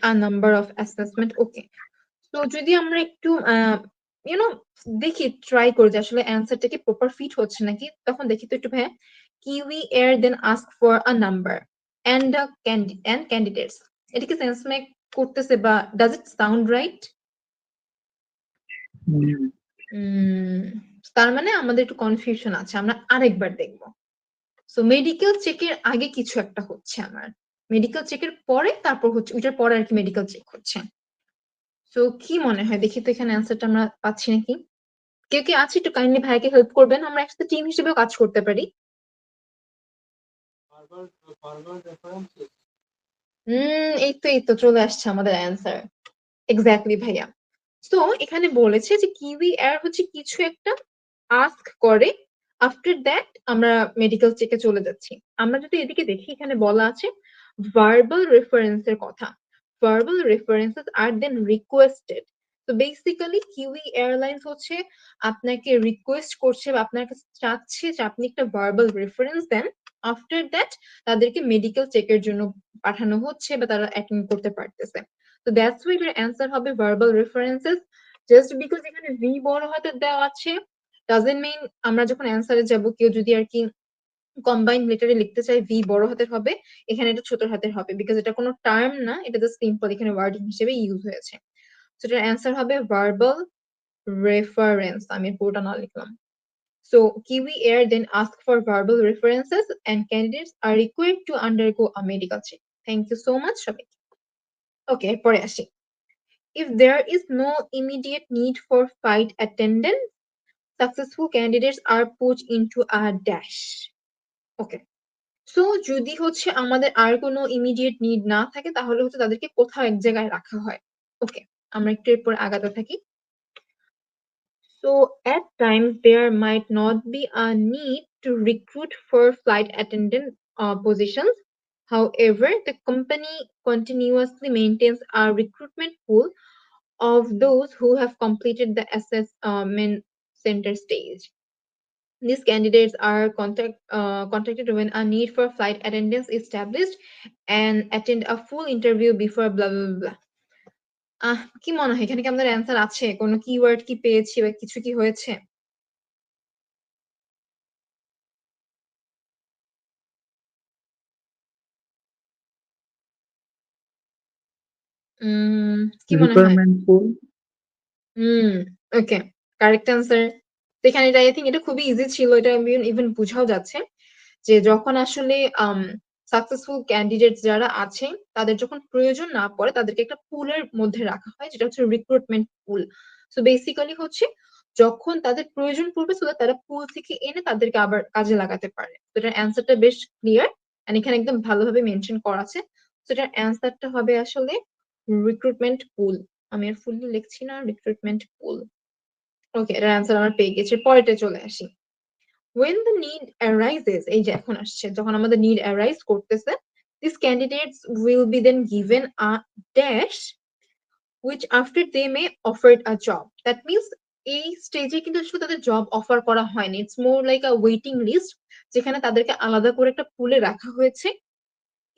A number of assessment. ওকে। তো যদি আমরা একটু ইউ নো দেখি ট্রাই করি যে আসলে অ্যান্সারটা কি প্রপার ফিট হচ্ছে নাকি, তখন দেখি তো একটু ভাইয়া। Kiwi Air then ask for a number and candidates, এটা কি সেন্স মেক করতেছে বা does it sound right? Hmm, তার মানে আমাদের একটু কনফিউশন আছে, আমরা আরেকবার দেখবো। সো মেডিকেল চেকের আগে কিছু একটা হচ্ছে আমার, মেডিকেল চেকের পরে তারপর হচ্ছে ওইটার পরে আর কি মেডিকেল চেক হচ্ছে। সো কি মনে হয় দেখি তো এখানে অ্যান্সারটা আমরা পাচ্ছি নাকি। কেউ কি আছে একটু কাইন্ডলি ভাইকে হেল্প করবেন, আমরা একসাথে টিম হিসেবেও কাজ করতে পারি। এই তো চলে আসছে আমাদের অ্যান্সার। এক্স্যাক্টলি ভাইয়া। তো এখানে বলেছে যে কিউই এর হচ্ছে কিছু একটা আস্ক করে, আফটার দ্যাট আমরা মেডিকেল চেকে চলে যাচ্ছি। আমরা যদি এদিকে দেখি এখানে বলা আছে ভার্বাল রেফারেন্সের কথা। ভার্বাল রেফারেন্সেস আর দেন রিকোয়েস্টেড। তো বেসিক্যালি কিউই এয়ারলাইন্স হচ্ছে আপনাকে রিকোয়েস্ট করছে বা আপনার কাছে চাচ্ছে যে আপনি একটা ভার্বাল রেফারেন্স দেন। আফটার দ্যাট তাদেরকে মেডিকেল চেকের জন্য পাঠানো হচ্ছে বা তারা অ্যাটেন্ড করতে পারতেছে। তো দ্যাটস ওয়াই এর অ্যান্সার হবে ভার্বাল রেফারেন্সেস। জাস্ট বিকজ এখানে ভি বড় হাতের দেওয়া আছে ডাজন্ট মিন আমরা যখন অ্যান্সারে যাব কেউ যদি আর কি কম্বাইন্ড লেটারে লিখতে চাই ভি বড় হাতের হবে, এখানে এটা ছোট হাতের হবে, বিকজ এটা কোনো টার্ম না, এটা জাস্ট সিম্পল এখানে ওয়ার্ডিং হিসেবে ইউজ হয়েছে। সো এটার অ্যান্সার হবে ভার্বাল রেফারেন্স। আমি পুরোটা না লিখলাম। So Kiwi Air then ask for verbal references and candidates are required to undergo a medical check. Thank you so much, Shabik. Okay, পরে আসি। If there is no immediate need for flight attendance, successful candidates are put into a dash. Okay. So যদি হচ্ছে আমাদের আর কোনো immediate need না থাকে তাহলে হচ্ছে তাদেরকে কোথাও এক জায়গায় রাখা হয়। ওকে, আমরা একটু এরপর আগাতে থাকি। So at times there might not be a need to recruit for flight attendant positions. However, the company continuously maintains a recruitment pool of those who have completed the assessment center stage. These candidates are contacted when a need for flight attendance is established and attend a full interview before blah blah blah. কি মনে হয় এখানে কি আমাদের answer আছে? কোনো keyword কি পেয়েছি বা কিছু কি হয়েছে? কি মনে হয়? রিকোয়ারমেন্ট পুল। হুম, ওকে, কারেক্ট অ্যান্সার। তো এখানে এটা আই থিংক এটা খুবই ইজি ছিল। এটা ইভেন বুঝাও যাচ্ছে যে যখন আসলে সাকসেসফুল ক্যান্ডিডেট যারা আছে তাদের যখন প্রয়োজন না পড়ে তাদেরকে একটা পুলের মধ্যে রাখা হয় যেটা হচ্ছে রিক্রুটমেন্ট পুল। সো বেসিক্যালি হচ্ছে যখন তাদের প্রয়োজন পড়বে সো তারা পুল থেকে এনে তাদেরকে আবার কাজে লাগাতে পারে। তো এটার অ্যান্সারটা বেশ ক্লিয়ার এন্ড এখানে একদম ভালোভাবে মেনশন করা আছে। তো এটার অ্যান্সারটা হবে আসলে রিক্রুটমেন্ট পুল। আমি আর ফুললি লিখছি না, রিক্রুটমেন্ট পুল। ওকে, এটার অ্যান্সার আমরা পেয়ে গেছি। পরেরটা চলে আসি। When the need arises, এই যে এখন আসছে, যখন আমাদের need arise করতেছে, these candidates will be then given a dash which after they may offered a job. That means এই স্টেজে কিন্তু আসলে তাদের জব অফার করা হয়নি, it's more like a waiting list, যেখানে তাদেরকে আলাদা করে একটা পুলে রাখা হয়েছে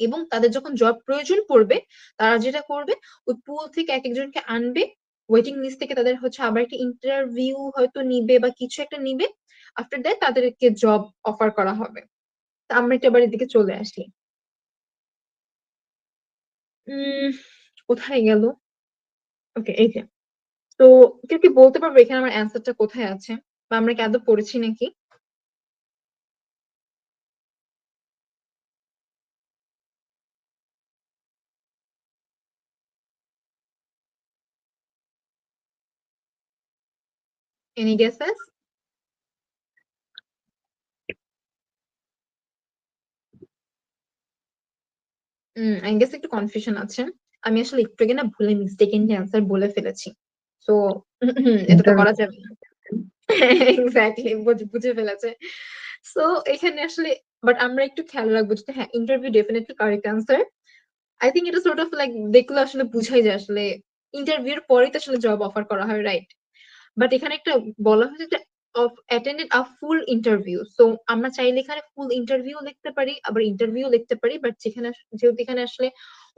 এবং তাদের যখন জব প্রয়োজন পড়বে তারা যেটা করবে ওই পুল থেকে এক একজনকে আনবে, ওয়েটিং লিস্ট থেকে তাদের হচ্ছে আবার একটা ইন্টারভিউ হয়তো নিবে বা কিছু একটা নিবে, আফটার দ্যাট তাদেরকে জব অফার করা হবে। তা আমরা একটা এবার এদিকে চলে আসি। উম কোথায় গেল? ওকে, এই যে। তো কেউ কি বলতে পারবে এখানে আমার অ্যান্সারটা কোথায় আছে বা আমরা কি আদৌ পড়েছি নাকি? Any guesses? আই গেস একটু কনফিউশন আছে। আমি আসলে একটু আগে না ভুলে মিস্টেকেনলি অ্যান্সার বলে ফেলেছি। সো এটা তো ইন্টারভিউ। করা যাবে না। এক্সাক্টলি বুঝে ফেলেছে। সো এখানে আসলে বাট আমরা একটু খেয়াল রাখবো যে হ্যাঁ interview definitely correct answer. I think এটা সর্ট অফ লাইক দেখলে আসলে বুঝাই যায় আসলে ইন্টারভিউর পরেই তো আসলে জব অফার করা হয়, রাইট? বাট এখানে একটা বলা হয়েছে যে of attended a full interview. So আমরা চাইলে এখানে ফুল ইন্টারভিউ লিখতে পারি, আবার ইন্টারভিউ লিখতে পারি। বাট যেখানে যেহেতু এখানে আসলে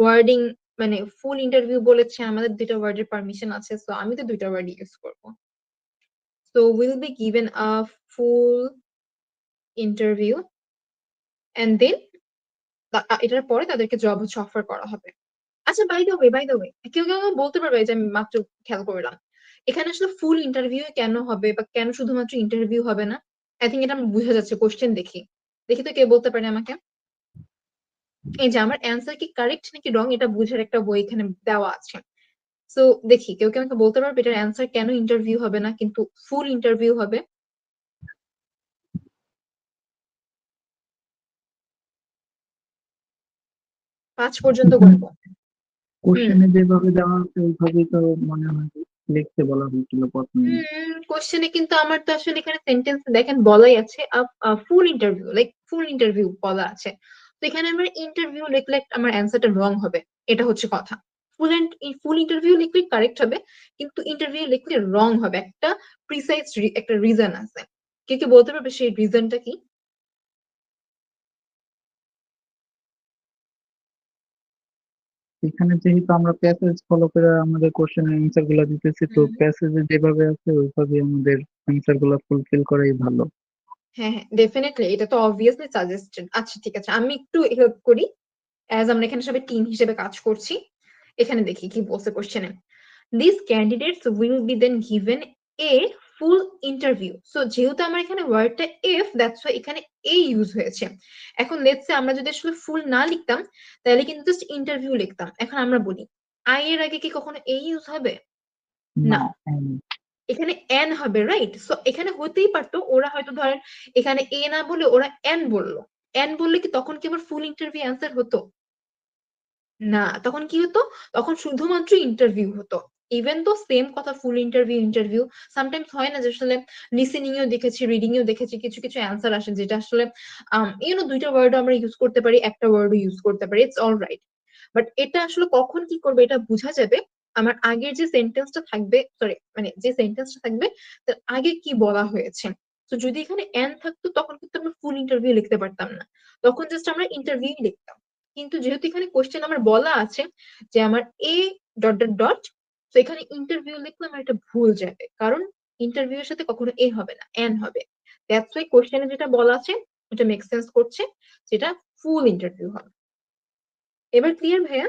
ওয়ার্ডিং মানে ফুল ইন্টারভিউ বলেছে, আমাদের দুইটা ওয়ার্ডের পারমিশন আছে। সো আমি তো দুইটা ওয়ার্ড ইউজ করবো। So will be given a full interview and then এটার পরে তাদেরকে জব হচ্ছে অফার করা হবে। আচ্ছা, বাই দ্য ওয়ে কেউ আমাকে বলতে পারবে যে আমি মাত্র খেয়াল করলাম এখানে আসলে ফুল ইন্টারভিউ কেন হবে বা কেন শুধুমাত্র ইন্টারভিউ হবে না? আই থিঙ্ক এটা আমার বোঝা যাচ্ছে কোশ্চেন দেখি। দেখি তো কে বলতে পারে আমাকে। এই যে আমার অ্যান্সার কি কারেক্ট নাকি রং এটা বুঝার একটা বই এখানে দেওয়া আছে। সো দেখি কেউ কি আমাকে বলতে পারবে এটার অ্যান্সার কেন ইন্টারভিউ হবে না কিন্তু ফুল ইন্টারভিউ হবে? 5 পর্যন্ত এখানে গুনবো। হুম। কোশ্চেনে যেভাবে দেওয়া আছে ওইভাবেই তো মনে হয় লিখতে বলা হয়েছিল প্রথমে। কোশ্চেনে কিন্তু আমার তো আসলে এখানে সেন্টেন্স দেখেন বলাই আছে ফুল ইন্টারভিউ লাইক ফুল ইন্টারভিউ বলা আছে। তো এখানে আমার ইন্টারভিউ লিখলে আমার অ্যান্সারটা রং হবে। এটা হচ্ছে কথা। ফুল ইন্টারভিউ লিখলে কারেক্ট হবে, কিন্তু ইন্টারভিউ লিখলে রং হবে। একটা প্রিসাইজ একটা রিজন আছে। কে কি বলতে পারবে সেই রিজনটা কি? এখানে যেহেতু আমরা প্যাসেজ ফলো করে আমাদের কোশ্চেনের অ্যান্সার গুলা দিতেছি, তো হুম। প্যাসেজে যেভাবে আছে ওইভাবে আমাদের অ্যান্সার গুলা ফুলফিল করাই ভালো। হ্যাঁ হ্যাঁ, ডেফিনেটলি এটা তো অবভিয়াসলি সাজেস্টেড। আচ্ছা ঠিক আছে, আমি একটু হেল্প করি। অ্যাজ আমরা এখানে সবাই টিম হিসেবে কাজ করছি, এখানে দেখি কি বলছে কোশ্চেনে। These candidates will be then given a full interview. So যেহেতু আমার এখানে ওয়ার্ডটা if, that's why এখানে a ইউজ হয়েছে। এখন লেটস সে আমরা যদি আসলে ফুল না লিখতাম তাহলে কিন্তু জাস্ট ইন্টারভিউ লিখতাম। এখন আমরা বলি আই এর আগে কি কখনো a ইউজ হবে? না। না, এখানে এন হবে, রাইট? সো এখানে হতেই পারতো ওরা হয়তো ধরেন এখানে এ না বলে ওরা এন বললো। এন বললে কি তখন কি আবার ফুল ইন্টারভিউ অ্যান্সার হতো? না, তখন কি হতো? তখন শুধুমাত্র ইন্টারভিউ হতো। ইভেন তো সেম কথা ফুল ইন্টারভিউ সামটাইমস হয় না যে আসলে লিসেনিং এও দেখেছি, রিডিং এও দেখেছি কিছু অ্যান্সার আসে যেটা আসলে ২ টা ওয়ার্ডও আমরা ইউজ করতে পারি, একটা ওয়ার্ডও ইউজ করতে পারি। It's alright. বাট এটা আসলে কখন কি করবে এটা বুঝা যাবে আমার আগের যে সেন্টেন্সটা থাকবে, সরি মানে যে সেন্টেন্সটা থাকবে তার আগে কি বলা হয়েছে। তো যদি এখানে এন থাকতো তখন কিন্তু আমরা ফুল ইন্টারভিউ লিখতে পারতাম না। তখন জাস্ট আমরা ইন্টারভিউ লিখতাম। কিন্তু যেহেতু এখানে কোশ্চেন আমার বলা আছে যে আমার এ ডট ডট ডট, তো এখানে ইন্টারভিউ লিখলে আমার এটা ভুল যাবে, কারণ ইন্টারভিউ এর সাথে কখনো এ হবে না, এন হবে। দ্যাটস ওয়াই কোশ্চেনে যেটা বলা আছে ওটা মেক সেন্স করছে, যেটা ফুল ইন্টারভিউ হবে। এবার ক্লিয়ার ভাইয়া?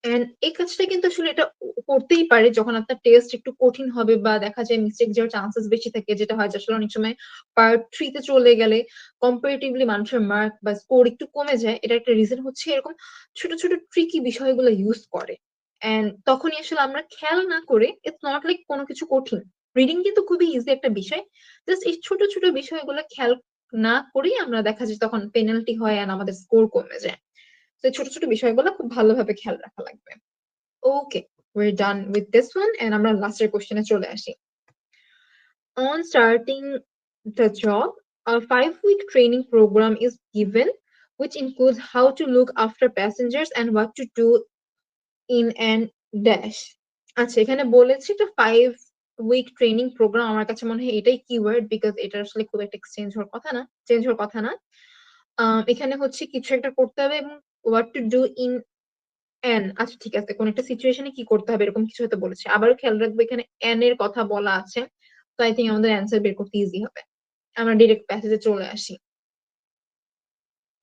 এন্ড এই কাজটা কিন্তু আসলে এটা করতেই পারে যখন আপনার টেস্ট একটু কঠিন হবে বা দেখা যায় মিস্টেক যাওয়ার চান্সেস বেশি থাকে, যেটা হয় যে আসলে অনেক সময় পার্ট 3 তে চলে গেলে কম্পারেটিভলি মানুষের মার্ক বা স্কোর একটু কমে যায়। এটা একটা রিজন হচ্ছে এরকম ছোট ছোট ট্রিকি বিষয়গুলো ইউজ করে। এন্ড তখনই আসলে আমরা খেয়াল না করে, ইটস নট লাইক কোনো কিছু কঠিন। রিডিং কিন্তু খুবই ইজি একটা বিষয়। জাস্ট এই ছোট ছোট বিষয়গুলো খেয়াল না করেই আমরা দেখা যায় তখন পেনাল্টি হয় এন্ড আমাদের স্কোর কমে যায়। তো এই ছোট ছোট বিষয়গুলো খুব ভালোভাবে খেয়াল রাখা লাগবে। ওকে, we're done with this one and আমরা লাস্টের কোশ্চেনে চলে আসি। On starting the job, a 5-week training program is given, which includes how to look after passengers and what to do in an dash. আচ্ছা, এখানে বলেছে একটা 5 week ট্রেনিং প্রোগ্রাম। আমার কাছে মনে হয় এটাই কিওয়ার্ড, বিকজ এটা আসলে খুব একটা এক্সচেঞ্জ হওয়ার কথা না, চেঞ্জ হওয়ার কথা না। এখানে হচ্ছে কিছু একটা করতে হবে এবং what to do in N, আচ্ছা ঠিক আছে। কোন একটা সিচুয়েশনে কি করতে হবে এরকম কিছু হয়তো বলেছে। আবারও খেয়াল রাখবো এখানে এন এর কথা বলা আছে। তো আই থিংক আমাদের অ্যান্সার বের করতে ইজি হবে। আমরা ডিরেক্ট প্যাসেজে চলে আসি।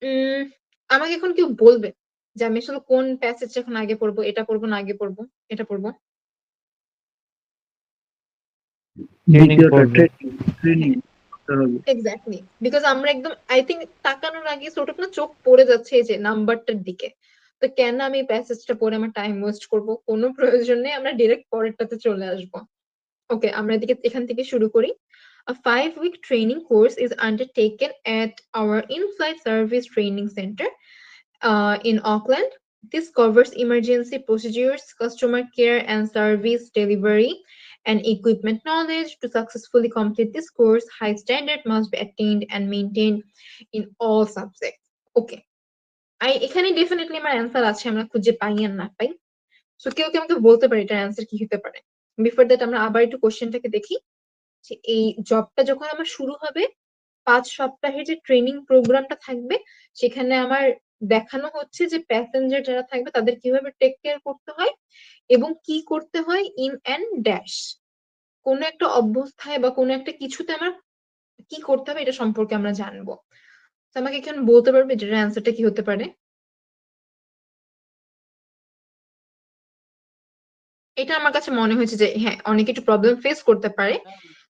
উম আমাকে এখন কেউ বলবে যে আমি আসলে কোন প্যাসেজটা এখন আগে পড়বো, এটা পড়বো না আগে পড়বো, এটা পড়বো? ট্রেনিং দ্বিতীয়টা পর্বে। ট্রেনিং করতে হবে। এক্স্যাক্টলি, বিকজ আমরা একদম আই থিঙ্ক তাকানোর আগে ছোট না চোখ পড়ে যাচ্ছে এই যে নাম্বারটার দিকে। তো কেন আমি প্যাসেজটা পড়ে আমার টাইম ওয়েস্ট করব? কোনো প্রয়োজন নেই, আমরা ডিরেক্ট পরেরটাতে চলে আসবো। ওকে, আমরা এখান থেকে শুরু করি। A 5-week training course is undertaken at our in-flight service training center in Auckland. This covers emergency procedures, customer care and service delivery, and equipment knowledge. To successfully complete this course, high standard must be attained and maintained in all subjects. Okay, এখানে definitely আমার answer আছে, আমরা খুঁজে পাই আর না পাই। So কেউ কি আমাকে বলতে পারে এটার অ্যান্সার কি হতে পারে? বিফোর দ্যাট আমরা আবার একটু কোশ্চেনটাকে দেখি যে এই জবটা যখন আমার শুরু হবে, 5 সপ্তাহের যে ট্রেনিং প্রোগ্রামটা থাকবে, সেখানে আমার দেখানো হচ্ছে যে প্যাসেঞ্জার যারা থাকবে তাদের কিভাবে টেক কেয়ার করতে হয় এবং কি করতে হয় ইন অ্যান্ড ড্যাশ। কোন একটা অবস্থায় বা কোন একটা কিছুতে আমার কি করতে হবে এটা সম্পর্কে আমরা জানবো। তো আমাকে এখন বলতে পারবে এটার অ্যান্সারটা কি হতে পারে? এটা আমার কাছে মনে হয়েছে যে হ্যাঁ, অনেকে একটু প্রবলেম ফেস করতে পারে।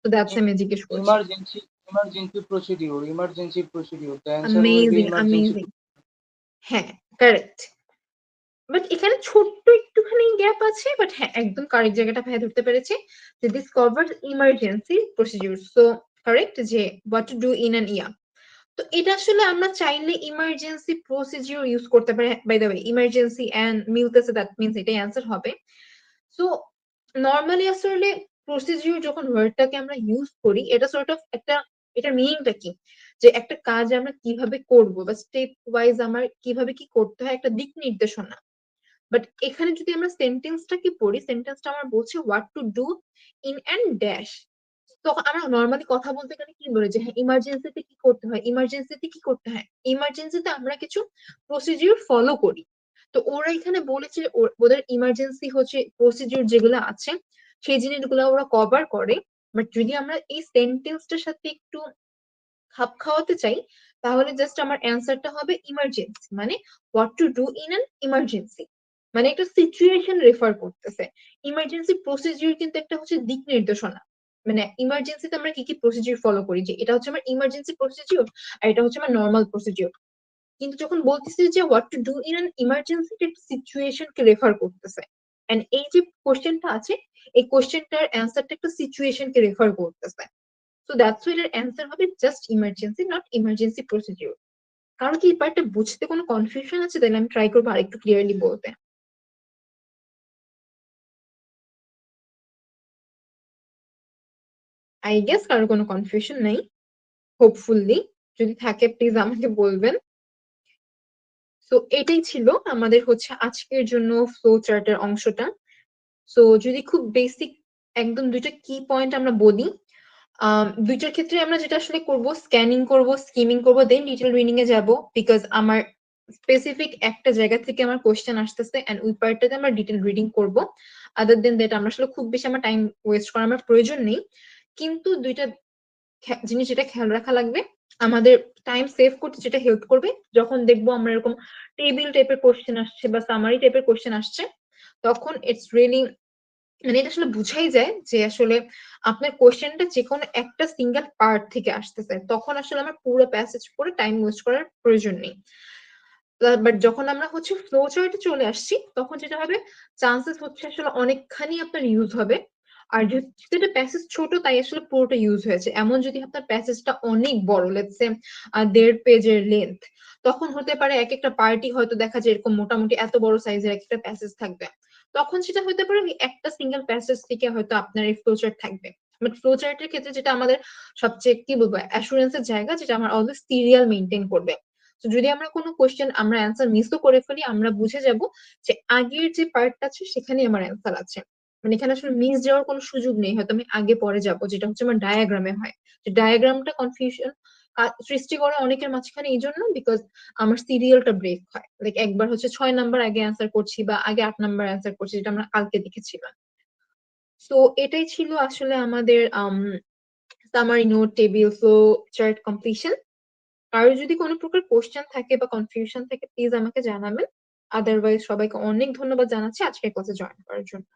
তো দ্যাটস আমি জিজ্ঞেস করছি। Emergency procedure. The answer will be amazing, emergency. Amazing. হ্যাঁ, কারেক্ট। বাট এখানে ছোট্ট একটুখানি গ্যাপ আছে, বাট হ্যাঁ একদম কারেক্ট জায়গাটা ভাইয়া ধরতে পেরেছে যে this covers emergency procedure. So correct যে what to do in an year. তো এটা আসলে আমরা চাইলে ইমার্জেন্সি প্রসিডিউর ইউজ করতে পারি। By the way emergency and মিলতেছে, দ্যাট মিন্স এটাই অ্যান্সার হবে। সো নর্মালি আসলে প্রসিডিউর যখন ওয়ার্ডটাকে আমরা ইউজ করি, এটা সর্ট অফ একটা, এটার মিনিংটা কি যে একটা কাজ আমরা কিভাবে করব বা স্টেপ ওয়াইজ আমার কিভাবে কি করতে হয়, একটা দিক নির্দেশনা। বাট এখানে যদি আমরা সেন্টেন্সটাকে পড়ি, সেন্টেন্সটা আমার বলছে what to do in and dash. তো আমরা নর্মালি কথা বলতে গেলে কি বলে যে হ্যাঁ ইমার্জেন্সিতে কি করতে হয়, ইমার্জেন্সিতে কি করতে হয়, ইমার্জেন্সিতে আমরা কিছু প্রসিডিউর ফলো করি। তো ওরা এখানে বলেছে ওদের ইমার্জেন্সি হচ্ছে প্রসিডিউর যেগুলো আছে সেই জিনিসগুলো ওরা কভার করে। বাট যদি আমরা এই সেন্টেন্সটার সাথে একটু খাপ খাওয়াতে চাই, তাহলে জাস্ট আমার অ্যান্সারটা হবে ইমার্জেন্সি, মানে what to do in an emergency, মানে একটা সিচুয়েশন রেফার করতেছে। ইমার্জেন্সি প্রসিডিউর কিন্তু একটা হচ্ছে দিক নির্দেশনা, মানে ইমার্জেন্সিতে আমরা কি কি প্রসিডিউর ফলো করি, যে এটা হচ্ছে আমার ইমার্জেন্সি প্রসিডিউর আর এটা হচ্ছে আমার নর্মাল প্রসিডিউর। কিন্তু যখন বলতেছে যে what to do in an emergency, situation K refer করতেছে। এন্ড এই যে কোশ্চেনটা আছে, এই কোশ্চেনটার অ্যান্সারটা একটা সিচুয়েশন কে রেফার করতেছে। সো দ্যাটস ওয়াই এর অ্যান্সার হবে just emergency, not emergency procedure. কারণ কি এই পার্টটা বুঝতে কোনো কনফিউশন আছে? তাহলে আমি ট্রাই করবো আরেকটু ক্লিয়ারলি বলতে। আই গেস কারো কোনো কনফিউশন নাই, হোপফুলি। যদি থাকে প্লিজ আমাকে বলবেন। সো এটাই ছিল আমাদের হচ্ছে আজকের জন্য ফ্লো চার্টের অংশটা। সো যদি খুব বেসিক একদম দুইটা কি পয়েন্ট আমরা বলি, দুইটার ক্ষেত্রে আমরা যেটা আসলে করব, স্ক্যানিং করব, স্কিমিং করব, দেন ডিটেল রিডিং এ যাব। বিকজ আমার স্পেসিফিক একটা জায়গা থেকে আমার কোশ্চেন আসতেছে এন্ড ওই পার্টটাতে আমরা ডিটেল রিডিং করব। আদার দেন দ্যাট আমরা আসলে খুব বেশি আমার টাইম ওয়েস্ট করার আমার প্রয়োজন নেই। কিন্তু দুইটা জিনিস যেটা খেয়াল রাখা লাগবে, আমাদের টাইম সেভ করতে যেটা হেল্প করবে, যখন দেখবো আমরা এরকম টেবিল টাইপের কোশ্চেন আসছে বা সামারি টাইপের কোশ্চেন আসছে, তখন ইটস রিয়েলি, মানে এটা আসলে বুঝাই যায় যে আসলে আপনার কোশ্চেনটা যে কোনো একটা সিঙ্গেল পার্ট থেকে আসতেছে, তখন আসলে আমার পুরো প্যাসেজ পড়ে টাইম ওয়েস্ট করার প্রয়োজন নেই। বাট যখন আমরা হচ্ছে ফ্লো চার্টে চলে আসছি, তখন যেটা হবে, চান্সেস হচ্ছে আসলে অনেকখানি আপনার ইউজ হবে। আর যেহেতু এটা প্যাসেজ ছোট, তাই আসলে পুরোটা ইউজ হয়েছে। এমন যদি আপনার প্যাসেজটা অনেক বড়, লেটস সে 1.5 পেজের লেন্থ, তখন হতে পারে এক একটা পার্টি হয়তো দেখা যায় এরকম মোটামুটি এত বড় সাইজের একটা প্যাসেজ থাকবে। তখন সেটা হতে পারে একটা সিঙ্গেল প্যাসেজ থেকে হয়তো আপনার এই ফ্লো চার্ট থাকবে। বাট ফ্লো চার্টের ক্ষেত্রে যেটা আমাদের সবচেয়ে কি বলবো অ্যাসুরেন্সের জায়গা, যেটা আমার অলওয়েজ সিরিয়াল মেনটেন করবে। তো যদি আমরা কোনো কোশ্চেন আমরা অ্যান্সার মিসও করে ফেলি, আমরা বুঝে যাব যে আগের যে পার্টটা আছে সেখানেই আমার অ্যান্সার আছে। মানে এখানে আসলে মিস যাওয়ার কোনো সুযোগ নেই, হয়তো আমি আগে পরে যাব, যেটা হচ্ছে আমার ডায়াগ্রামে হয়। যে ডায়াগ্রামটা কনফিউশন সৃষ্টি করে অনেকের মাঝখানে এই জন্য, বিকজ আমার সিরিয়ালটা ব্রেক হয়। লাইক একবার হচ্ছে 6 নাম্বার আগে অ্যান্সার করছি বা আগে 8 নাম্বার অ্যান্সার করছি, যেটা আমরা কালকে দেখেছিলাম। তো এটাই ছিল আসলে আমাদের summary note, table, flow chart completion. কারো যদি কোনো প্রকার কোশ্চেন থাকে বা কনফিউশন থাকে প্লিজ আমাকে জানাবেন। আদারওয়াইজ সবাইকে অনেক ধন্যবাদ জানাচ্ছি আজকের ক্লাসে জয়েন করার জন্য।